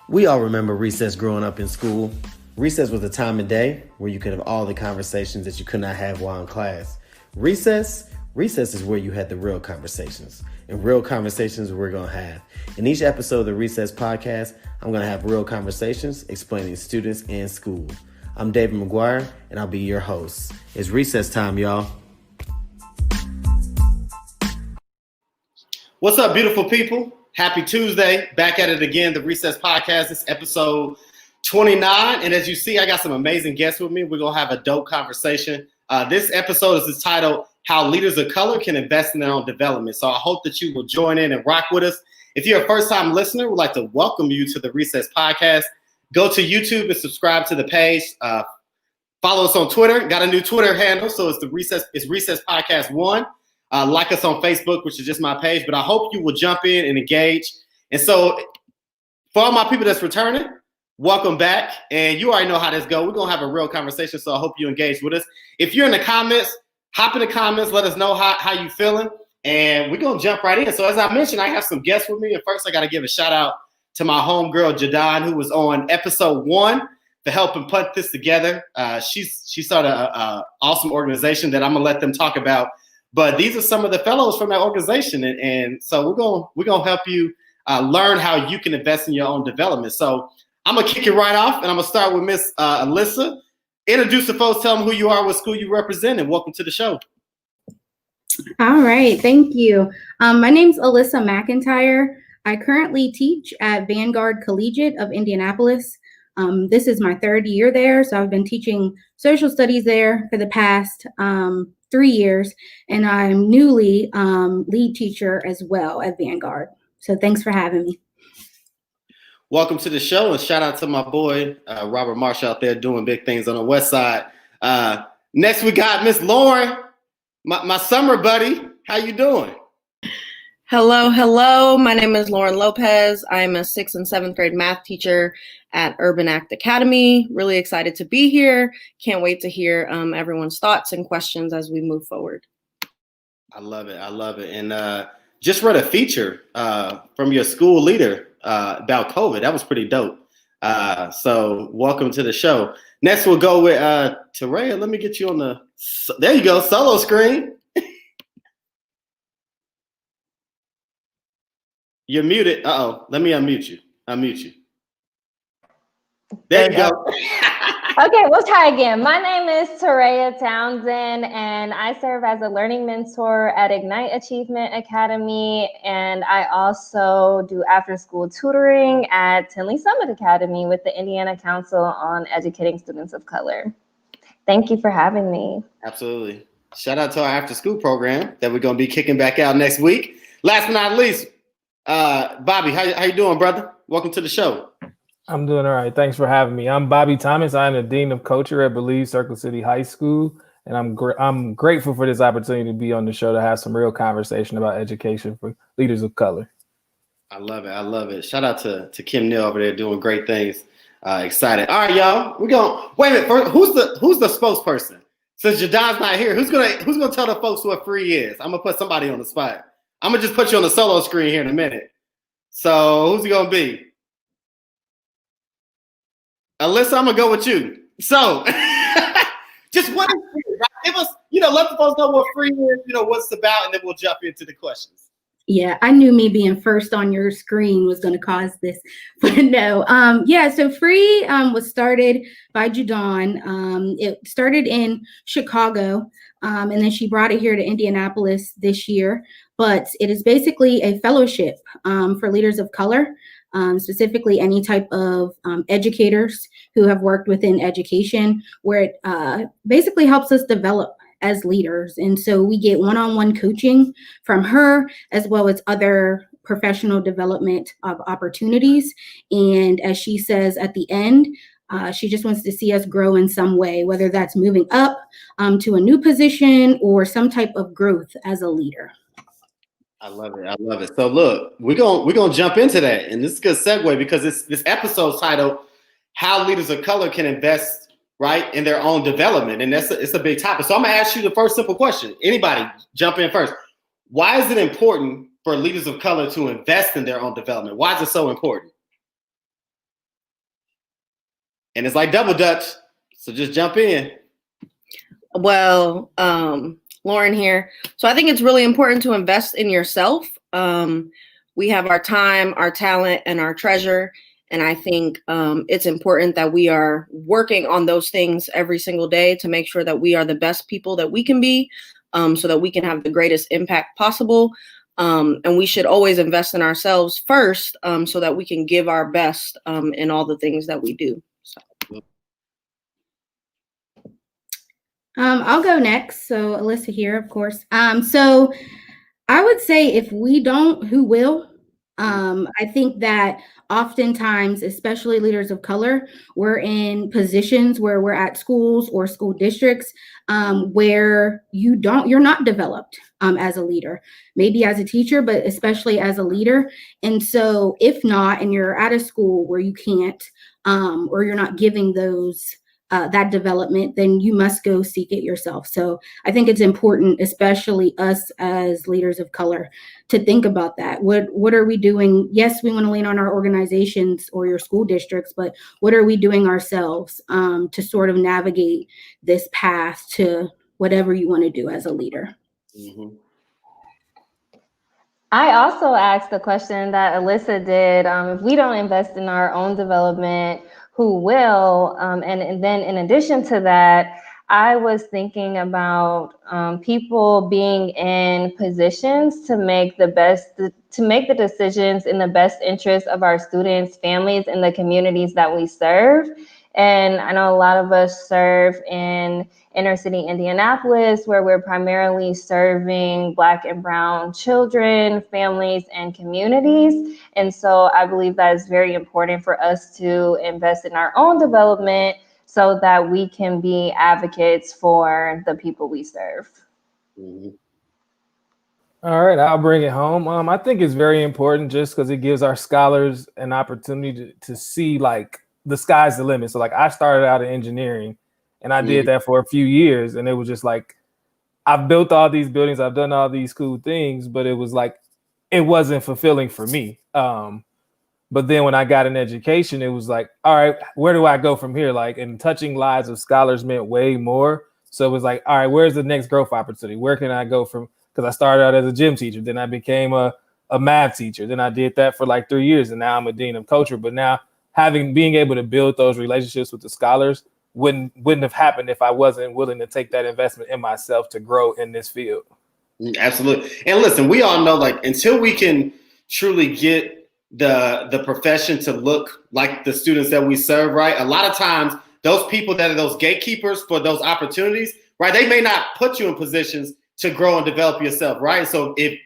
We all remember recess growing up in school. Recess was a time of day where you could have all the conversations that you could not have while in class. Recess is where you had the real conversations. And real conversations we're going to have. In each episode of the Recess Podcast, I'm going to have real conversations explaining students and school. I'm David McGuire, and I'll be your host. It's recess time, y'all. What's up, beautiful people? Happy Tuesday. Back at it again, the Recess Podcast. It's episode 29. And as you see, I got some amazing guests with me. We're going to have a dope conversation. This episode is titled, How Leaders of Color Can Invest in Their Own Development. So I hope that you will join in and rock with us. If you're a first-time listener, we'd like to welcome you to the Recess Podcast. Go to YouTube and subscribe to the page. Follow us on Twitter. Got a new Twitter handle, so it's Recess Podcast 1. Like us on Facebook, which is just my page. But I hope you will jump in and engage. And so for all my people that's returning, welcome back. And you already know how this goes. We're going to have a real conversation, so I hope you engage with us. If you're in the comments, hop in the comments. Let us know how you feeling. And we're going to jump right in. So as I mentioned, I have some guests with me. And first, I got to give a shout out to my homegirl, JuDonne, who was on episode 1 for helping put this together. She started an awesome organization that I'm going to let them talk about. But these are some of the fellows from that organization. And so we're going to help you learn how you can invest in your own development. So I'm going to kick it right off. And I'm going to start with Miss Alyssa. Introduce the folks, tell them who you are, what school you represent, and welcome to the show. All right. Thank you. My name's Alyssa McIntyre. I currently teach at Vanguard Collegiate of Indianapolis. This is my 3rd year there. So I've been teaching social studies there for the past 3 years, and I'm newly lead teacher as well at Vanguard. So thanks for having me. Welcome to the show, and shout out to my boy, Robert Marsh out there doing big things on the West Side. Next, we got Miss Lauren, my summer buddy. How you doing? Hello. My name is Lauren Lopez. I'm a 6th and 7th grade math teacher at Urban Act Academy. Really excited to be here. Can't wait to hear everyone's thoughts and questions as we move forward. I love it. And just read a feature from your school leader about COVID. That was pretty dope. So welcome to the show. Next, we'll go with Torreya. Let me get you on there you go, solo screen. You're muted. Uh-oh. Let me unmute you. There you go. Okay, we'll try again. My name is Torreya Townsend, and I serve as a learning mentor at Ignite Achievement Academy, and I also do after-school tutoring at Tinley Summit Academy with the Indiana Council on Educating Students of Color. Thank you for having me. Absolutely. Shout out to our after-school program that we're going to be kicking back out next week. Last but not least, Bobby, how you doing, brother? Welcome to the show. I'm doing all right. Thanks for having me. I'm Bobby Thomas. I'm the Dean of Culture at Belize Circle City High School, and I'm grateful for this opportunity to be on the show to have some real conversation about education for leaders of color. I love it. Shout out to Kim Neal over there doing great things. Excited. All right, y'all. We're going. Wait a minute. First, who's the spokesperson? Since JuDonne's not here, who's gonna tell the folks what free is? I'm gonna put somebody on the spot. I'm gonna just put you on the solo screen here in a minute. So who's it gonna be? Alyssa, I'm gonna go with you. So just what is free? Right? Give us, let the folks know what free is, what it's about, and then we'll jump into the questions. Yeah, I knew me being first on your screen was going to cause this, but no. So free was started by JuDonne. It started in Chicago, and then she brought it here to Indianapolis this year. But it is basically a fellowship for leaders of color, specifically any type of educators who have worked within education, where it basically helps us develop as leaders. And so we get one-on-one coaching from her, as well as other professional development of opportunities. And as she says at the end, she just wants to see us grow in some way, whether that's moving up to a new position or some type of growth as a leader. I love it. So look, we're gonna jump into that, and this is a good segue because this episode's titled "How Leaders of Color Can Invest in their own development," and it's a big topic. So I'm gonna ask you the first simple question. Anybody jump in first. Why is it important for leaders of color to invest in their own development? Why is it so important? And it's like double dutch. So just jump in. Well, Lauren here. So I think it's really important to invest in yourself. We have our time, our talent, and our treasure. And I think it's important that we are working on those things every single day to make sure that we are the best people that we can be, so that we can have the greatest impact possible. And we should always invest in ourselves first, so that we can give our best in all the things that we do. So. I'll go next. So Alyssa here, of course. So I would say if we don't, who will? I think that oftentimes, especially leaders of color, we're in positions where we're at schools or school districts where you're not developed as a leader, maybe as a teacher, but especially as a leader. And so if not, and you're at a school where you can't, or you're not giving those that development, then you must go seek it yourself. So I think it's important, especially us as leaders of color, to think about that. What are we doing? Yes, we want to lean on our organizations or your school districts, but what are we doing ourselves to sort of navigate this path to whatever you want to do as a leader? Mm-hmm. I also asked the question that Alyssa did. If we don't invest in our own development, who will? And then in addition to that, I was thinking about people being in positions to make the decisions in the best interest of our students, families, and the communities that we serve. And I know a lot of us serve in inner city Indianapolis, where we're primarily serving Black and Brown children, families, and communities. And so I believe that is very important for us to invest in our own development so that we can be advocates for the people we serve. Mm-hmm. All right, I'll bring it home. I think it's very important just because it gives our scholars an opportunity to see like the sky's the limit. So like I started out in engineering and I did that for a few years, and it was just like I've built all these buildings, I've done all these cool things, but it was like it wasn't fulfilling for me. But then when I got an education, it was like, all right, where do I go from here? Like, and touching lives of scholars meant way more. So it was like, all right, where's the next growth opportunity? Where can I go from? Because I started out as a gym teacher, then I became a math teacher. Then I did that for like 3 years, and now I'm a dean of culture. But now being able to build those relationships with the scholars wouldn't have happened if I wasn't willing to take that investment in myself to grow in this field. Absolutely. And listen, we all know, like, until we can truly get the profession to look like the students that we serve, right? A lot of times those people that are those gatekeepers for those opportunities, right? They may not put you in positions to grow and develop yourself, right? So if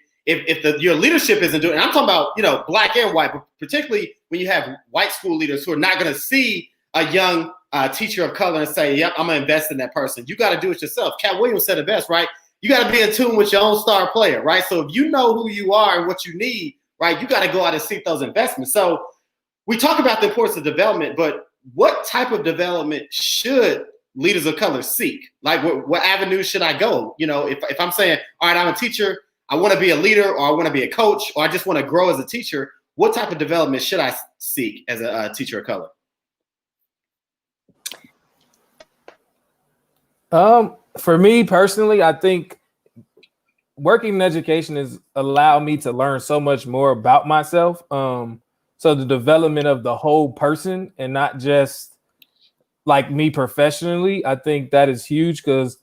your leadership isn't doing, and I'm talking about, Black and white, but particularly when you have white school leaders who are not going to see a young teacher of color and say, yep, I'm going to invest in that person. You got to do it yourself. Cat Williams said it best, right? You got to be in tune with your own star player, right? So if you know who you are and what you need, right, you got to go out and seek those investments. So we talk about the importance of development, but what type of development should leaders of color seek? Like what avenues should I go? If I'm saying, all right, I'm a teacher, I want to be a leader, or I want to be a coach, or I just want to grow as a teacher, what type of development should I seek as a teacher of color? For me personally, I think working in education has allowed me to learn so much more about myself. So the development of the whole person and not just like me professionally, I think that is huge because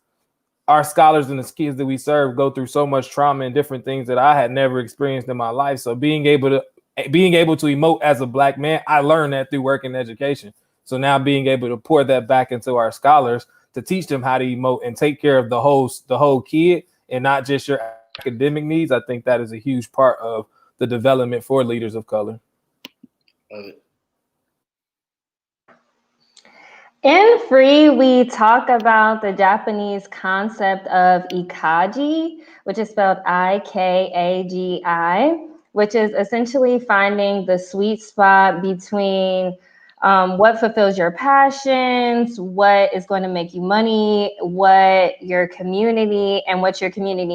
our scholars and the kids that we serve go through so much trauma and different things that I had never experienced in my life. So being able to emote as a Black man, I learned that through work in education. So now being able to pour that back into our scholars to teach them how to emote and take care of the whole kid and not just your academic needs, I think that is a huge part of the development for leaders of color. Love it. In Free, we talk about the Japanese concept of ikaji, which is spelled Ikagi, which is essentially finding the sweet spot between what fulfills your passions, what is going to make you money, what your community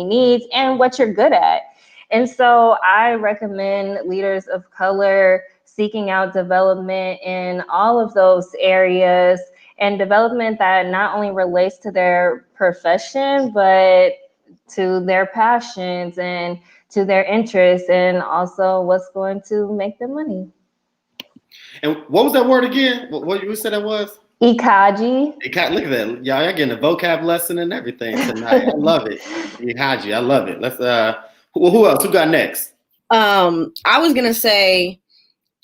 needs, and what you're good at. And so I recommend leaders of color seeking out development in all of those areas, and development that not only relates to their profession, but to their passions and to their interests, and also what's going to make them money. And what was that word again? What you said that was? Ikaji. Look at that. Y'all getting a vocab lesson and everything tonight. I love it. Ikaji, I love it. Let's who else? Who got next? I was gonna say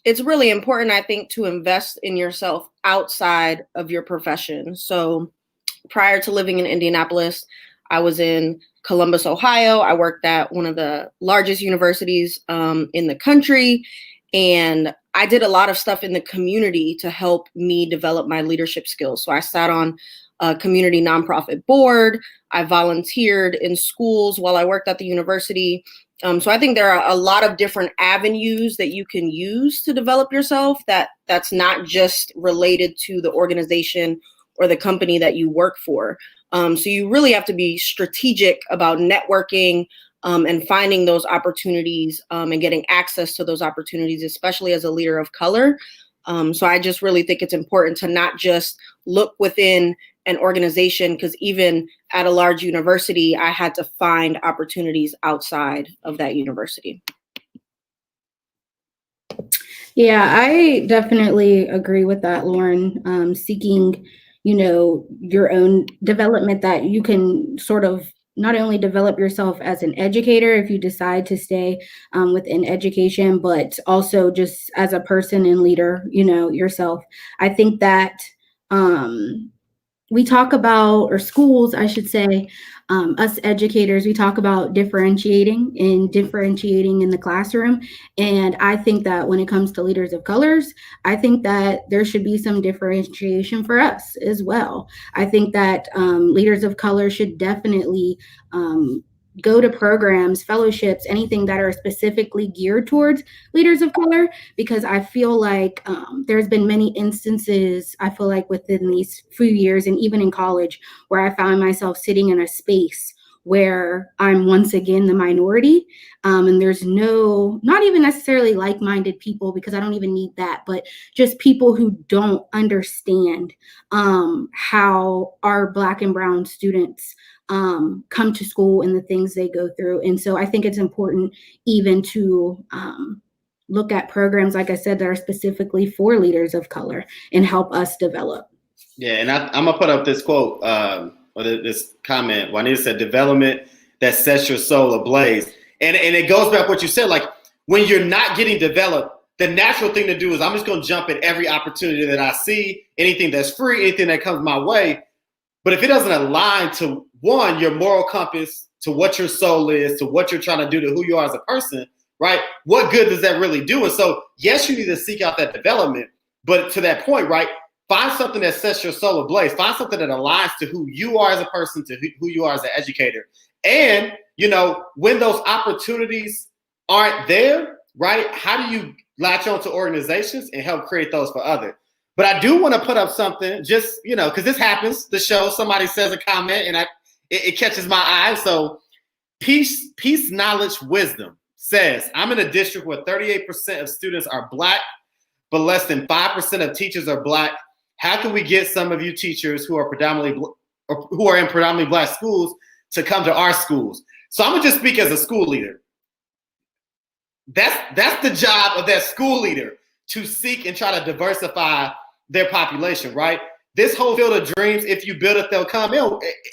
it's really important, I think, to invest in yourself outside of your profession. So prior to living in Indianapolis, I was in Columbus, Ohio. I worked at one of the largest universities in the country. And I did a lot of stuff in the community to help me develop my leadership skills. So I sat on a community nonprofit board. I volunteered in schools while I worked at the university. So I think there are a lot of different avenues that you can use to develop yourself that's not just related to the organization or the company that you work for. So you really have to be strategic about networking and finding those opportunities and getting access to those opportunities, especially as a leader of color. So I just really think it's important to not just look within an organization, because even at a large university, I had to find opportunities outside of that university. Yeah, I definitely agree with that, Lauren. Seeking, your own development, that you can sort of not only develop yourself as an educator if you decide to stay within education, but also just as a person and leader, yourself. I think that we talk about, or schools, I should say, us educators, we talk about differentiating in the classroom. And I think that when it comes to leaders of colors, I think that there should be some differentiation for us as well. I think that leaders of color should definitely go to programs, fellowships, anything that are specifically geared towards leaders of color, because I feel like there's been many instances, I feel like within these few years and even in college, where I found myself sitting in a space where I'm once again the minority, and there's not even necessarily like-minded people, because I don't even need that, but just people who don't understand how our Black and brown students come to school and the things they go through. And so I think it's important even to look at programs, like I said, that are specifically for leaders of color and help us develop. Yeah, and I'm going to put up this quote, or this comment. Juanita said, development that sets your soul ablaze. And it goes back to what you said, like when you're not getting developed, the natural thing to do is I'm just going to jump at every opportunity that I see, anything that's free, anything that comes my way. But if it doesn't align to, one, your moral compass, to what your soul is, to what you're trying to do, to who you are as a person, right? What good does that really do? And so, yes, you need to seek out that development. But to that point, right, find something that sets your soul ablaze. Find something that aligns to who you are as a person, to who you are as an educator. And, when those opportunities aren't there, right, how do you latch on to organizations and help create those for others? But I do want to put up something, just, because this happens, the show, somebody says a comment and it catches my eye. So Peace, Knowledge, Wisdom says, I'm in a district where 38% of students are Black, but less than 5% of teachers are Black. How can we get some of you teachers who are in predominantly Black schools to come to our schools? So I'm going to just speak as a school leader. That's the job of that school leader, to seek and try to diversify their population, right? This whole field of dreams, if you build it, they'll come. It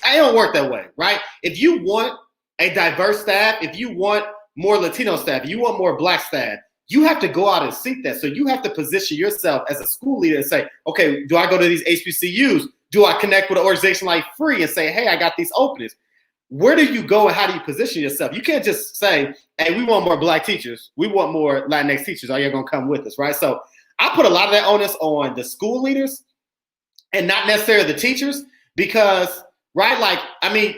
don't work that way, right? If you want a diverse staff, if you want more Latino staff, if you want more Black staff, you have to go out and seek that. So you have to position yourself as a school leader and say, okay, do I go to these HBCUs? Do I connect with an organization like Free and say, hey, I got these openings? Where do you go and how do you position yourself? You can't just say, hey, we want more Black teachers. We want more Latinx teachers. Are you going to come with us, right? So I put a lot of that onus on the school leaders and not necessarily the teachers, because, right, like, I mean,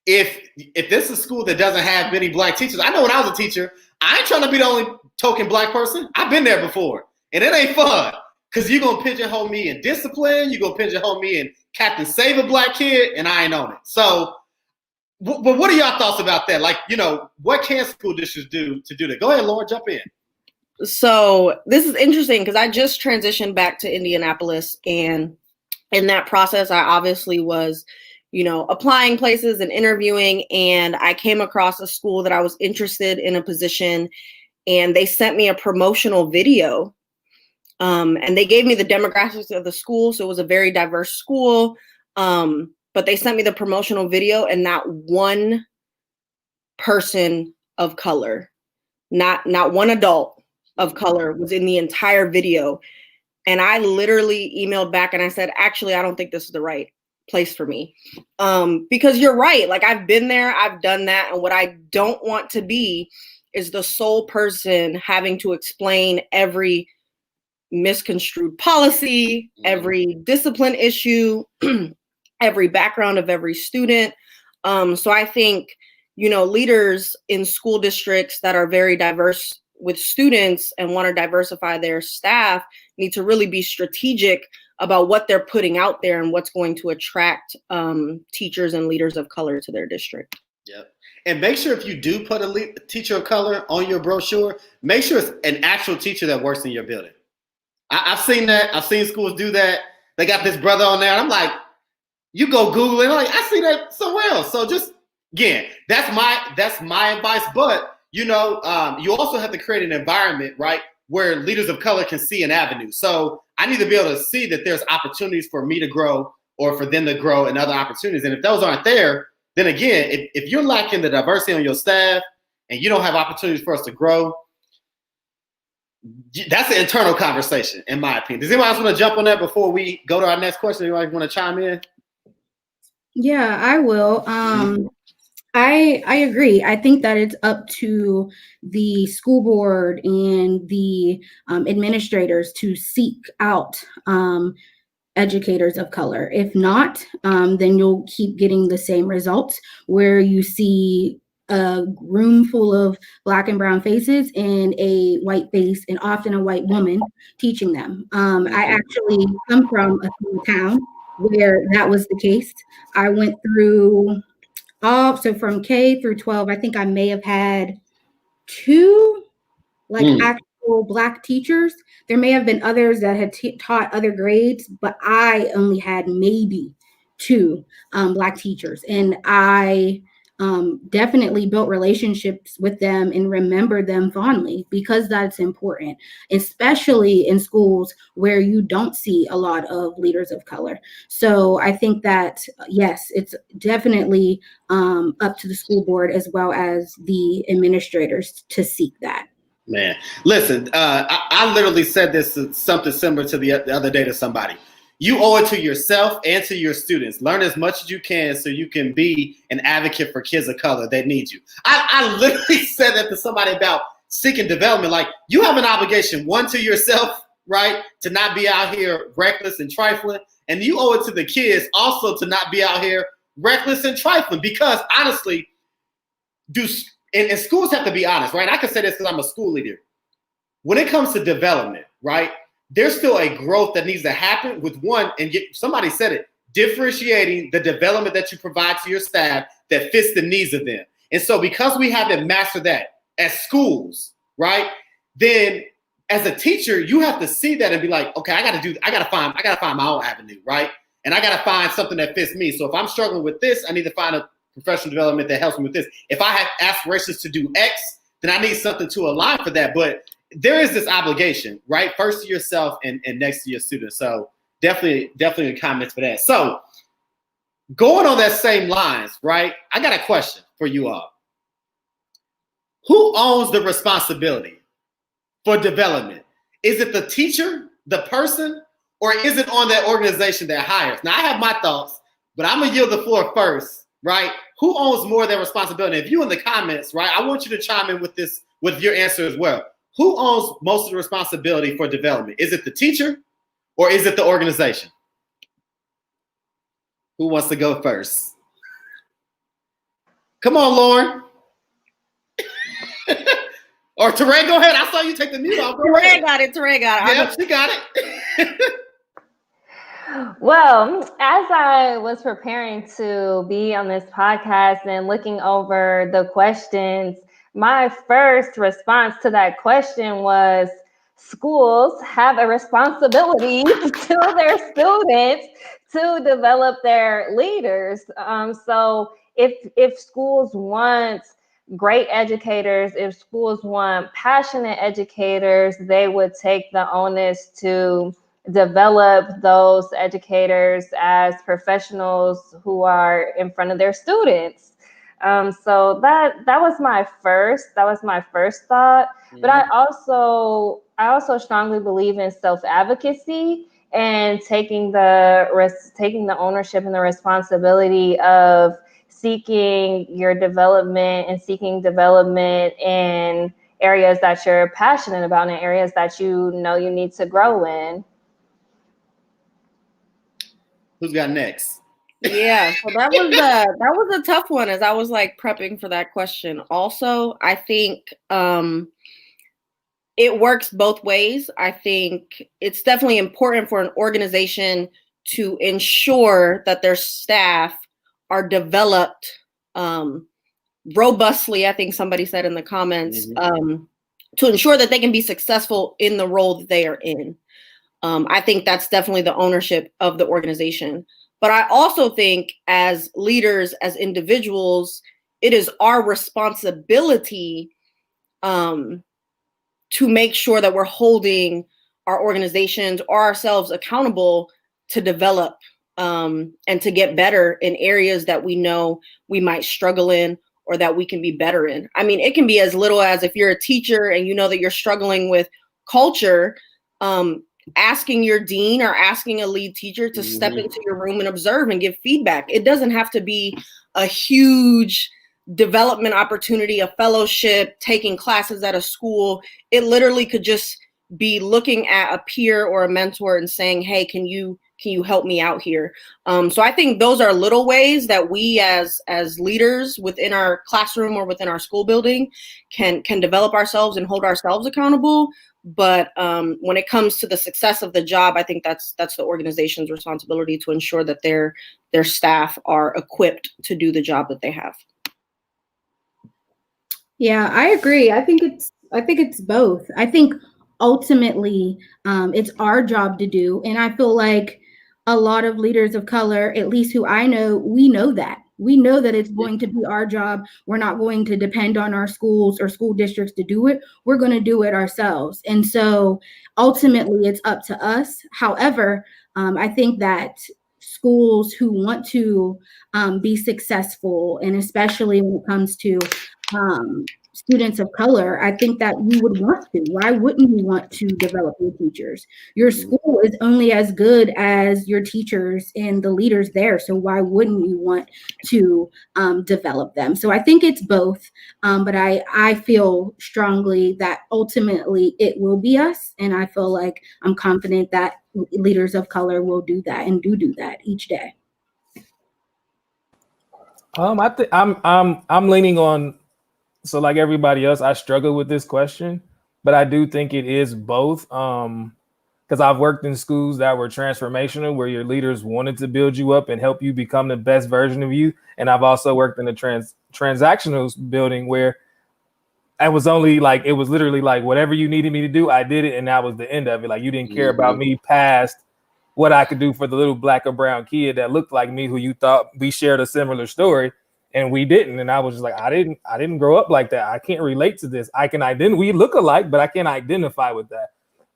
if this is a school that doesn't have many Black teachers, I know when I was a teacher, I ain't trying to be the only token Black person. I've been there before, and it ain't fun, because you're going to pigeonhole me in discipline. You're going to pigeonhole me in Captain Save a Black Kid, and I ain't on it. So, but what are y'all thoughts about that? Like, what can school districts do to do that? Go ahead, Lauren, jump in. So this is interesting because I just transitioned back to Indianapolis, and in that process, I obviously was, applying places and interviewing, and I came across a school that I was interested in a position, and they sent me a promotional video, and they gave me the demographics of the school, so it was a very diverse school, but they sent me the promotional video, and not one person of color, not one adult of color was in the entire video. And I literally emailed back and I said, actually, I don't think this is the right place for me. Because you're right. Like, I've been there, I've done that. And what I don't want to be is the sole person having to explain every misconstrued policy, every discipline issue, every background of every student. So I think, leaders in school districts that are very diverse with students and want to diversify their staff need to really be strategic about what they're putting out there and what's going to attract teachers and leaders of color to their district. Yep. And make sure if you do put a teacher of color on your brochure, make sure it's an actual teacher that works in your building. I've seen that. I've seen schools do that. They got this brother on there. And I'm like, you go Google it. I'm like, I see that somewhere else. So just, again, that's my advice. But you also have to create an environment, right, where leaders of color can see an avenue. So I need to be able to see that there's opportunities for me to grow or for them to grow and other opportunities. And if those aren't there, then again, if you're lacking the diversity on your staff and you don't have opportunities for us to grow, that's an internal conversation, in my opinion. Does anyone else want to jump on that before we go to our next question? Anybody want to chime in? Yeah, I will. I agree. I think that it's up to the school board and the administrators to seek out educators of color. If not, then you'll keep getting the same results where you see a room full of Black and brown faces and a white face and often a white woman teaching them. I actually come from a small town where that was the case. I went through so from K through 12, I think I may have had 2 actual Black teachers. There may have been others that had taught other grades, but I only had maybe 2 Black teachers. And I definitely built relationships with them and remember them fondly because that's important, especially in schools where you don't see a lot of leaders of color. So I think that, yes, it's definitely up to the school board as well as the administrators to seek that. Man, listen, I literally said this something similar to the other day to somebody. You owe it to yourself and to your students. Learn as much as you can so you can be an advocate for kids of color that need you. I literally said that to somebody about seeking development. Like, you have an obligation, one, to yourself, right, to not be out here reckless and trifling. And you owe it to the kids also to not be out here reckless and trifling. Because honestly, and schools have to be honest, right? I can say this because I'm a school leader. When it comes to development, right, there's still a growth that needs to happen with one, and somebody said it, differentiating the development that you provide to your staff that fits the needs of them. And so because we haven't mastered that as schools, right, then as a teacher, you have to see that and be like, okay, I gotta find my own avenue, right? And I gotta find something that fits me. So if I'm struggling with this, I need to find a professional development that helps me with this. If I have aspirations to do X, then I need something to align for that. But there is this obligation, right? First to yourself and next to your students. So definitely comments for that. So going on that same lines, right? I got a question for you all. Who owns the responsibility for development? Is it the teacher, the person, or is it on that organization that hires? Now, I have my thoughts, but I'm going to yield the floor first, right? Who owns more of that responsibility? If you in the comments, right, I want you to chime in with this, with your answer as well. Who owns most of the responsibility for development? Is it the teacher or is it the organization? Who wants to go first? Come on, Lauren. Or Torreya, go ahead. I saw you take the mute off. Torreya got it. Yeah, she got it. Well, as I was preparing to be on this podcast and looking over the questions, my first response to that question was schools have a responsibility to their students to develop their leaders. So if schools want great educators, if schools want passionate educators, they would take the onus to develop those educators as professionals who are in front of their students. So that was my first thought. Mm-hmm. But I also strongly believe in self-advocacy and taking the ownership and the responsibility of seeking your development and seeking development in areas that you're passionate about and areas that you know you need to grow in. Who's got next? Yeah, so that was a tough one as I was like prepping for that question. Also, I think it works both ways. I think it's definitely important for an organization to ensure that their staff are developed robustly, I think somebody said in the comments, to ensure that they can be successful in the role that they are in. I think that's definitely the ownership of the organization. But I also think as leaders, as individuals, it is our responsibility to make sure that we're holding our organizations or ourselves accountable to develop and to get better in areas that we know we might struggle in or that we can be better in. I mean, it can be as little as if you're a teacher and you know that you're struggling with culture, asking your dean or asking a lead teacher to step into your room and observe and give feedback. It doesn't have to be a huge development opportunity, a fellowship, taking classes at a school. It literally could just be looking at a peer or a mentor and saying, hey, can you help me out here? So I think those are little ways that we as leaders within our classroom or within our school building can develop ourselves and hold ourselves accountable. But when it comes to the success of the job, I think that's the organization's responsibility to ensure that their staff are equipped to do the job that they have. Yeah, I agree. I think it's both. I think ultimately it's our job to do, and I feel like a lot of leaders of color, at least who I know, we know that it's going to be our job. We're not going to depend on our schools or school districts to do it. We're going to do it ourselves. And so ultimately it's up to us. However, I think that schools who want to be successful, and especially when it comes to students of color, I think that you would want to. Why wouldn't you want to develop your teachers? Your school is only as good as your teachers and the leaders there. So why wouldn't you want to develop them? So I think it's both. But I feel strongly that ultimately it will be us. And I feel like I'm confident that leaders of color will do that and do that each day. I think I'm leaning on. So like everybody else, I struggle with this question, but I do think it is both. Because I've worked in schools that were transformational, where your leaders wanted to build you up and help you become the best version of you. And I've also worked in a transactional building where it was literally like whatever you needed me to do, I did it, and that was the end of it. Like you didn't care about me past what I could do for the little black or brown kid that looked like me, who you thought we shared a similar story. And we didn't. And I was just like, I didn't grow up like that. I can't relate to this. We look alike, but I can't identify with that.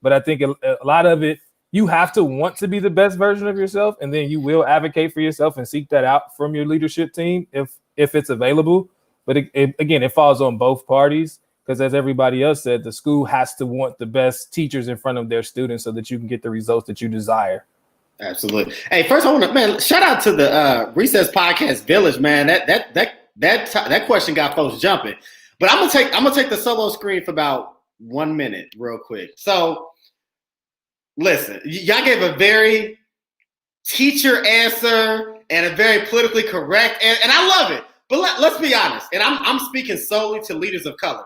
But I think a lot of it, you have to want to be the best version of yourself. And then you will advocate for yourself and seek that out from your leadership team if it's available. But again, it falls on both parties, because as everybody else said, the school has to want the best teachers in front of their students so that you can get the results that you desire. Absolutely. Hey, first I want to shout out to the Recess Podcast Village, man. That question got folks jumping. But I'm gonna take the solo screen for about 1 minute, real quick. So, listen, y'all gave a very teacher answer and a very politically correct, and I love it. But let's be honest, and I'm speaking solely to leaders of color.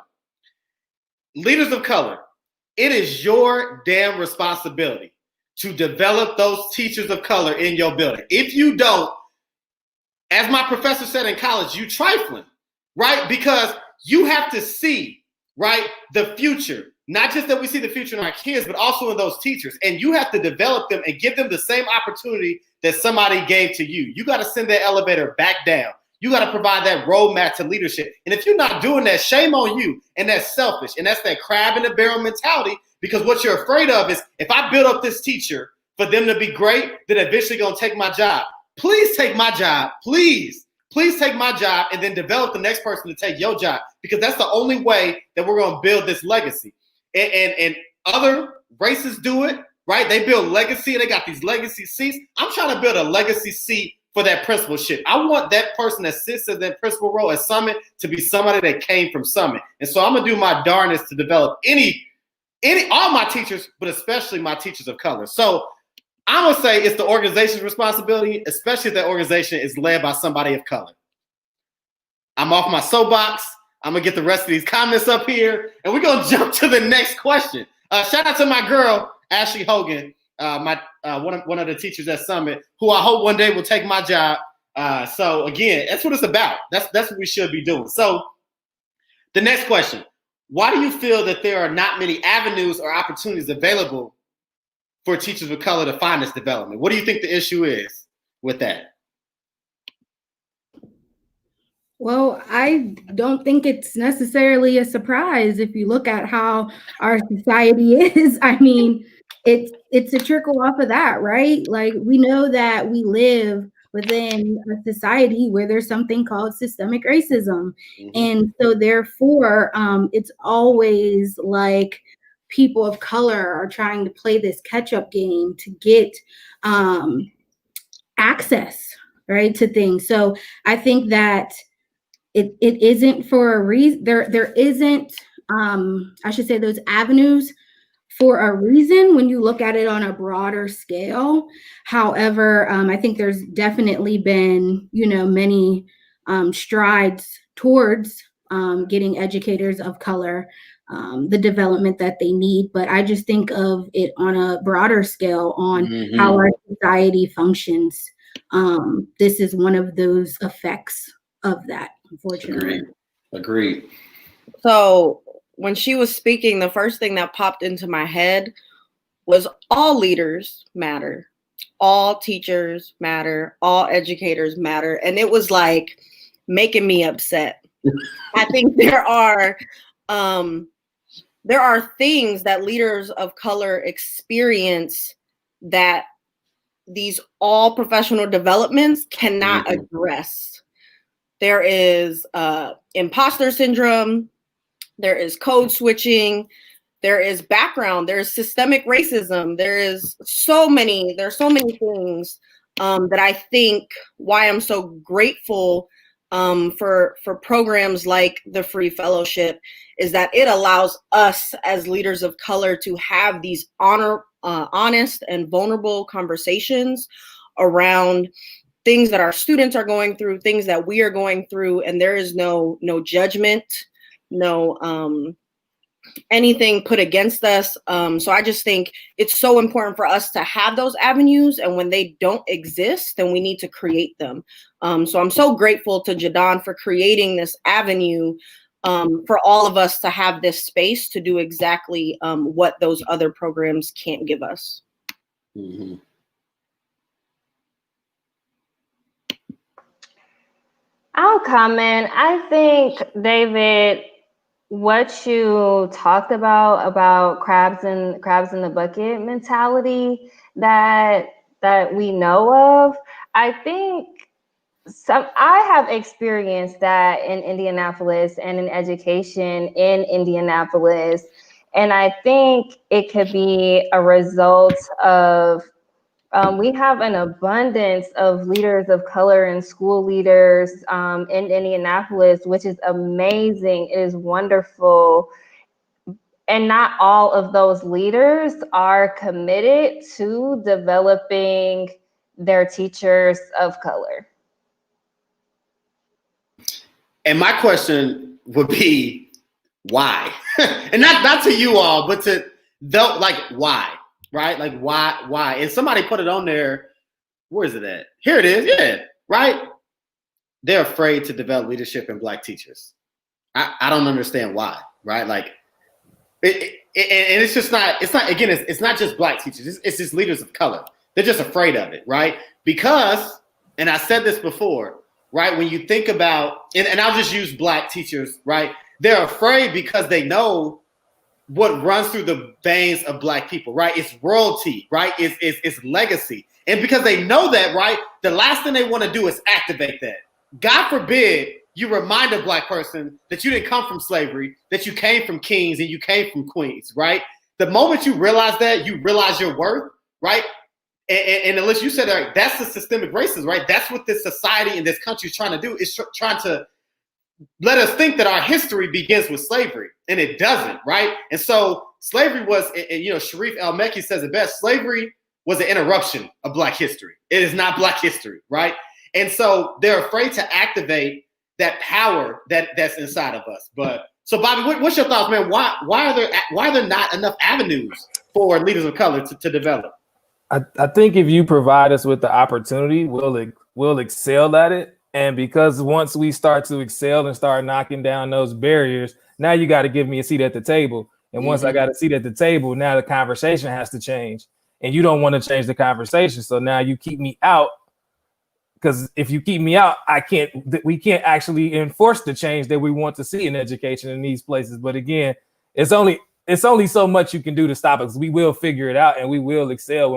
Leaders of color, it is your damn responsibility to develop those teachers of color in your building. If you don't, as my professor said in college, you trifling, right? Because you have to see, right, the future. Not just that we see the future in our kids, but also in those teachers. And you have to develop them and give them the same opportunity that somebody gave to you. You got to send that elevator back down. You got to provide that roadmap to leadership. And if you're not doing that, shame on you. And that's selfish. And that's that crab in the barrel mentality, because what you're afraid of is, if I build up this teacher for them to be great, then eventually going to take my job. Please take my job. Please take my job, and then develop the next person to take your job, because that's the only way that we're going to build this legacy. And other races do it, right? They build legacy, and they got these legacy seats. I'm trying to build a legacy seat for that principalship. I want that person that sits in that principal role at Summit to be somebody that came from Summit. And so I'm gonna do my darnest to develop all my teachers, but especially my teachers of color. So I'm gonna say it's the organization's responsibility, especially if that organization is led by somebody of color. I'm off my soapbox. I'm gonna get the rest of these comments up here, and we're gonna jump to the next question. Shout out to my girl, Ashley Hogan, one of the teachers at Summit, who I hope one day will take my job. So again, that's what it's about. That's what we should be doing. So the next question: why do you feel that there are not many avenues or opportunities available for teachers of color to find this development? What do you think the issue is with that? Well, I don't think it's necessarily a surprise if you look at how our society is. I mean, it's a trickle off of that, right? Like, we know that we live within a society where there's something called systemic racism. Mm-hmm. And so therefore, it's always like people of color are trying to play this catch-up game to get access, right, to things. So I think that it isn't for a reason. There isn't, I should say, those avenues for a reason when you look at it on a broader scale. However, I think there's definitely been, many strides towards getting educators of color the development that they need. But I just think of it on a broader scale on how our society functions. This is one of those effects of that, unfortunately. Agreed. So when she was speaking, the first thing that popped into my head was all leaders matter, all teachers matter, all educators matter. And it was like making me upset. I think there are things that leaders of color experience that these all professional developments cannot address. There is imposter syndrome. There is code switching. There is background. There is systemic racism. There's so many things that I think why I'm so grateful for programs like the Free Fellowship is that it allows us as leaders of color to have these honest and vulnerable conversations around things that our students are going through, things that we are going through, and there is no judgment, no anything put against us. So I just think it's so important for us to have those avenues, and when they don't exist, then we need to create them. So I'm so grateful to JuDonne for creating this avenue for all of us to have this space to do exactly what those other programs can't give us. Mm-hmm. I'll comment. I think, David, what you talked about crabs in the bucket mentality that we know of, I think I have experienced that in Indianapolis and in education in Indianapolis, and I think it could be a result of we have an abundance of leaders of color and school leaders in Indianapolis, which is amazing. It is wonderful. And not all of those leaders are committed to developing their teachers of color. And my question would be, why? And not to you all, but to why? Right? Like, why? And somebody put it on there. Where is it at? Here it is. Yeah. Right. They're afraid to develop leadership in Black teachers. I don't understand why, right? Like, and it's just not. It's not. Again, it's not just black teachers. It's just leaders of color. They're just afraid of it, right? Because, and I said this before, right? When you think about, and I'll just use black teachers, right? They're afraid because they know what runs through the veins of black people, right? It's royalty, right? It's legacy. And because they know that, right, the last thing they want to do is activate that. God forbid you remind a black person that you didn't come from slavery, that you came from kings and you came from queens, right? The moment you realize that, you realize your worth, right? And Alyssa, you said, right, that's the systemic racism, right? That's what this society and this country is trying to do, is trying to let us think that our history begins with slavery, and it doesn't, right? And so slavery was, and Sharif El-Mekki says it best, slavery was an interruption of black history. It is not black history, right? And so they're afraid to activate that power that's inside of us. But so, Bobby, what's your thoughts, man? Why are there not enough avenues for leaders of color to develop? I think if you provide us with the opportunity, we'll excel at it. And because once we start to excel and start knocking down those barriers, now you got to give me a seat at the table. And once I got a seat at the table, now the conversation has to change. And you don't want to change the conversation. So now you keep me out. Because if you keep me out, we can't actually enforce the change that we want to see in education in these places. But again, it's only so much you can do to stop us. We will figure it out and we will excel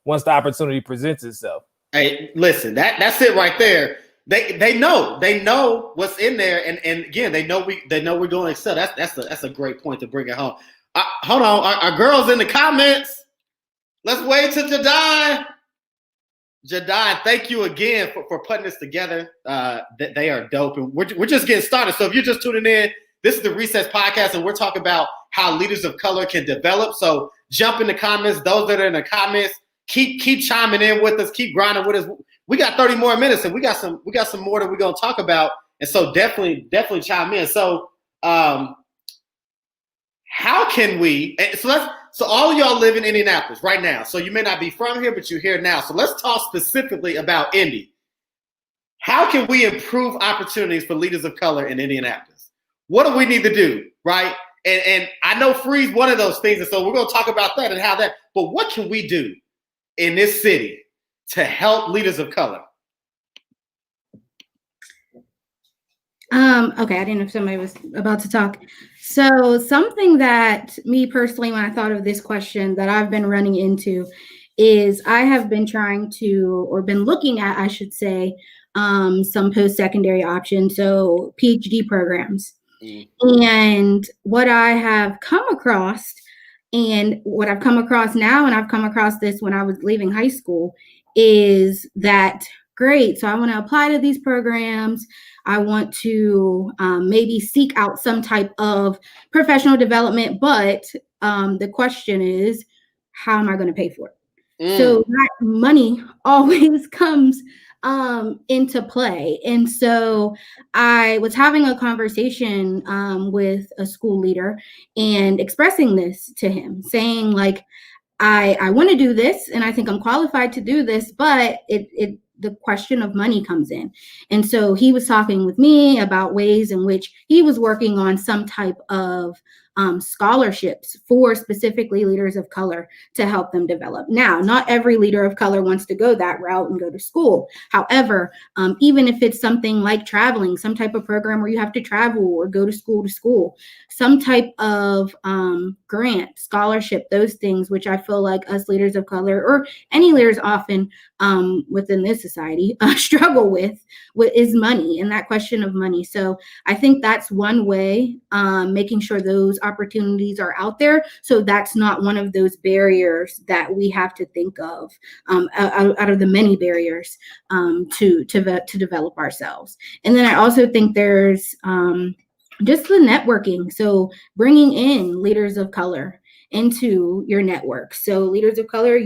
once the opportunity presents itself. Hey, listen, that's it right there. They know what's in there, and again, they know we're going to excel. That's a great point to bring it home. Hold on, our girls in the comments. Let's wait till JuDonne. JuDonne, thank you again for putting this together. They are dope, and we're just getting started. So if you're just tuning in, this is the Recess Podcast, and we're talking about how leaders of color can develop. So jump in the comments. Those that are in the comments, keep chiming in with us. Keep grinding with us. We got 30 more minutes, and we got some more that we're gonna talk about. And so definitely chime in. So how can we? So all of y'all live in Indianapolis right now. So you may not be from here, but you're here now. So let's talk specifically about Indy. How can we improve opportunities for leaders of color in Indianapolis? What do we need to do, right? And I know free is one of those things, and so we're going to talk about that and how that. But what can we do in this city to help leaders of color? Okay, I didn't know if somebody was about to talk. So something that me personally, when I thought of this question that I've been running into is I have been been looking at, I should say, some post-secondary options, so PhD programs. And what I have come across, and what I've come across now, and I've come across this when I was leaving high school, is that, great, so I want to apply to these programs. I want to maybe seek out some type of professional development, but the question is, how am I going to pay for it? So that money always comes into play. And so I was having a conversation with a school leader and expressing this to him, saying, like, I want to do this and I think I'm qualified to do this, but the question of money comes in. And so he was talking with me about ways in which he was working on some type of scholarships for specifically leaders of color to help them develop. Now, not every leader of color wants to go that route and go to school. However, even if it's something like traveling, some type of program where you have to travel or go to school, some type of grant, scholarship, those things, which I feel like us leaders of color or any leaders often within this society struggle with is money and that question of money. So I think that's one way, making sure those opportunities are out there. So that's not one of those barriers that we have to think of out of the many barriers to develop ourselves. And then I also think there's just the networking. So bringing in leaders of color into your network. So leaders of color,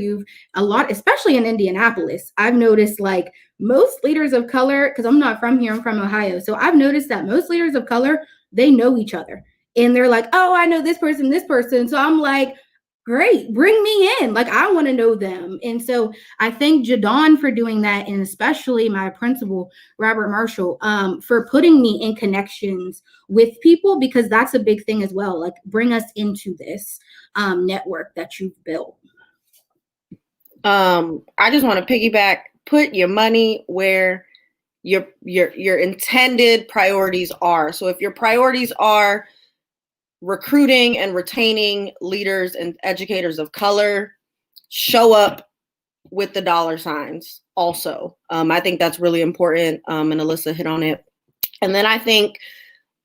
especially in Indianapolis, I've noticed like most leaders of color, because I'm not from here, I'm from Ohio. So I've noticed that most leaders of color, they know each other. And they're like, oh, I know this person. So I'm like, great, bring me in. Like, I want to know them. And so I thank JuDonne for doing that, and especially my principal, Robert Marshall, for putting me in connections with people, because that's a big thing as well. Like, bring us into this network that you've built. I just want to piggyback, put your money where your intended priorities are. So if your priorities are recruiting and retaining leaders and educators of color, show up with the dollar signs also. I think that's really important, and Alyssa hit on it. And then I think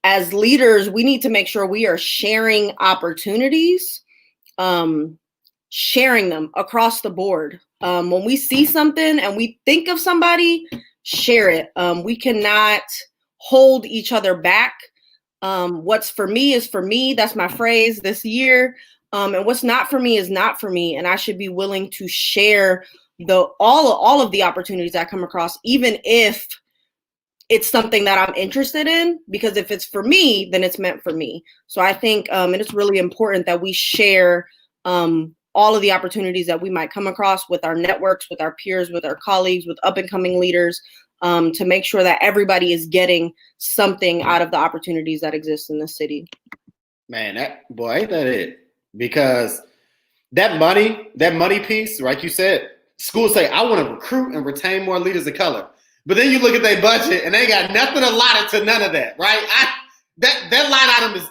as leaders, we need to make sure we are sharing opportunities, sharing them across the board. When we see something and we think of somebody, share it. We cannot hold each other back. What's for me is for me. That's my phrase this year. And what's not for me is not for me. And I should be willing to share all of the opportunities I come across, even if it's something that I'm interested in, because if it's for me, then it's meant for me. So I think, and it's really important that we share all of the opportunities that we might come across with our networks, with our peers, with our colleagues, with up and coming leaders, to make sure that everybody is getting something out of the opportunities that exist in the city. Man, ain't that it? Because that money piece, like you said, schools say, I want to recruit and retain more leaders of color. But then you look at their budget and they got nothing allotted to none of that, right? That line item is,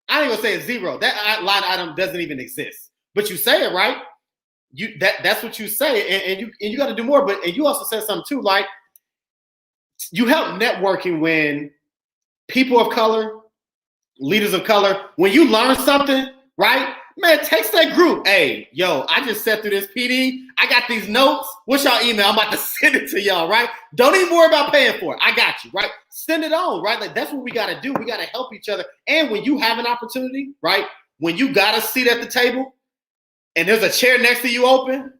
I ain't gonna say it's zero. That line item doesn't even exist. But you say it, right? That's what you say, and you got to do more. But you also said something too, like you help networking when people of color, leaders of color, when you learn something, right? Man, text that group. Hey, yo, I just sat through this PD. I got these notes. What's y'all email? I'm about to send it to y'all, right? Don't even worry about paying for it. I got you, right? Send it on, right? Like, that's what we got to do. We got to help each other. And when you have an opportunity, right? When you got a seat at the table and there's a chair next to you open,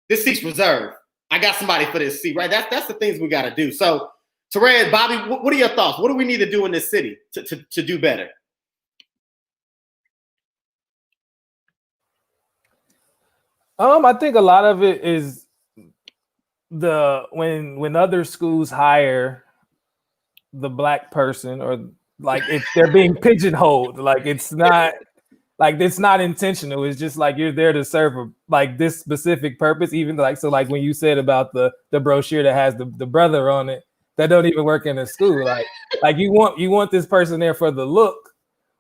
this seat's reserved. I got somebody for this seat, right? That's the things we got to do. So, Torreya, Bobby, what are your thoughts? What do we need to do in this city to do better? I think a lot of it is when other schools hire the Black person, or like if they're being pigeonholed, like it's not intentional. It's just like you're there to serve like this specific purpose. Even like, so like when you said about the brochure that has the brother on it that don't even work in the school, like you want this person there for the look,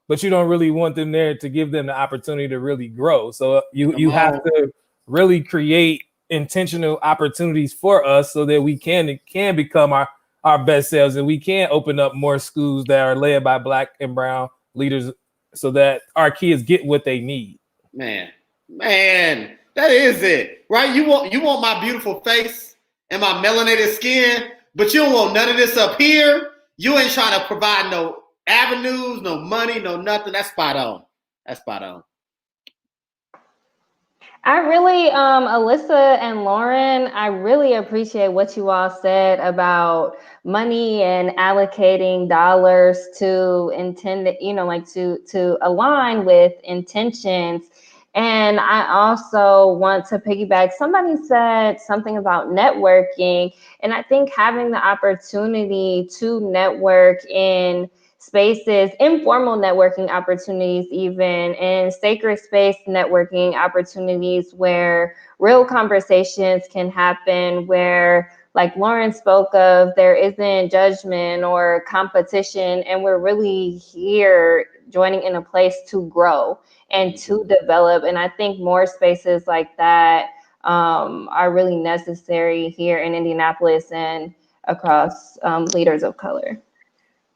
but you don't really want them there to give them the opportunity to really grow. So you have to really create intentional opportunities for us so that we can become our best selves, and we can open up more schools that are led by Black and brown leaders so that our kids get what they need. Man, that is it, right? You want my beautiful face and my melanated skin, but you don't want none of this up here. You ain't trying to provide no avenues, no money, no nothing. That's spot on. I really, Alyssa and Lauren, I really appreciate what you all said about money and allocating dollars to to align with intentions. And I also want to piggyback. Somebody said something about networking, and I think having the opportunity to network in spaces, informal networking opportunities, even in sacred space networking opportunities where real conversations can happen, where, like Lauren spoke of, there isn't judgment or competition, and we're really here joining in a place to grow and to develop. And I think more spaces like that are really necessary here in Indianapolis and across leaders of color.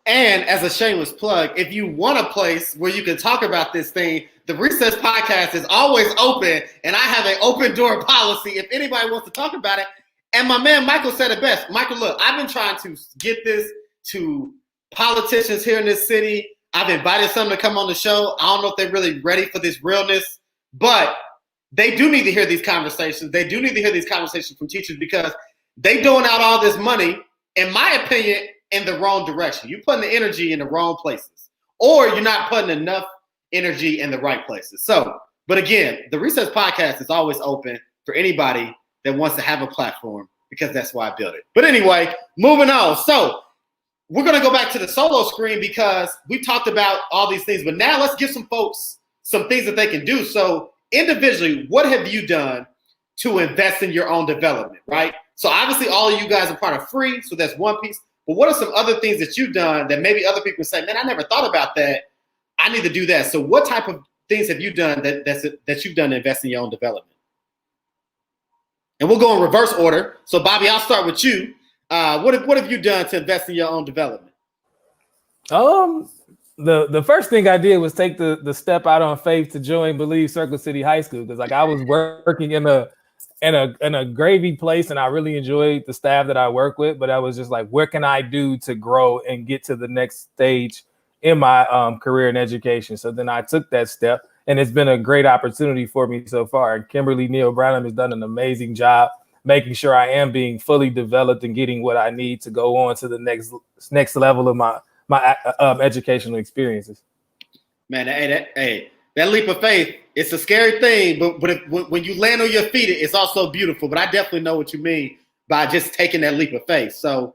And as a shameless plug, if you want a place where you can talk about this thing, the Recess Podcast is always open, and I have an open door policy if anybody wants to talk about it. And my man Michael said it best. Michael, look, I've been trying to get this to politicians here in this city. I've invited some to come on the show. I don't know if they're really ready for this realness, but they do need to hear these conversations. They do need to hear these conversations from teachers, because they doling out all this money, in my opinion, in the wrong direction. You're putting the energy in the wrong places, or you're not putting enough energy in the right places. So But again, the Recess Podcast is always open for anybody that wants to have a platform, because that's why I built it. But anyway, moving on. So we're going to go back to the solo screen because we talked about all these things, but now let's give some folks some things that they can do. So individually, what have you done to invest in your own development, right? So obviously all of you guys are part of Free, so that's one piece. But what are some other things that you've done that maybe other people say, man, I never thought about that. I need to do that. So what type of things have you done that you've done to invest in your own development? And we'll go in reverse order. So Bobby, I'll start with you. What have you done to invest in your own development? The first thing I did was take the step out on faith to join Believe Circle City High School, because like I was working in a gravy place and I really enjoyed the staff that I work with, but I was just like, what can I do to grow and get to the next stage in my career in education? So then I took that step, and it's been a great opportunity for me so far. And Kimberly Neal Branham has done an amazing job making sure I am being fully developed and getting what I need to go on to the next level of my educational experiences. Man, that leap of faith, it's a scary thing, but when you land on your feet, it's also beautiful. But I definitely know what you mean by just taking that leap of faith. So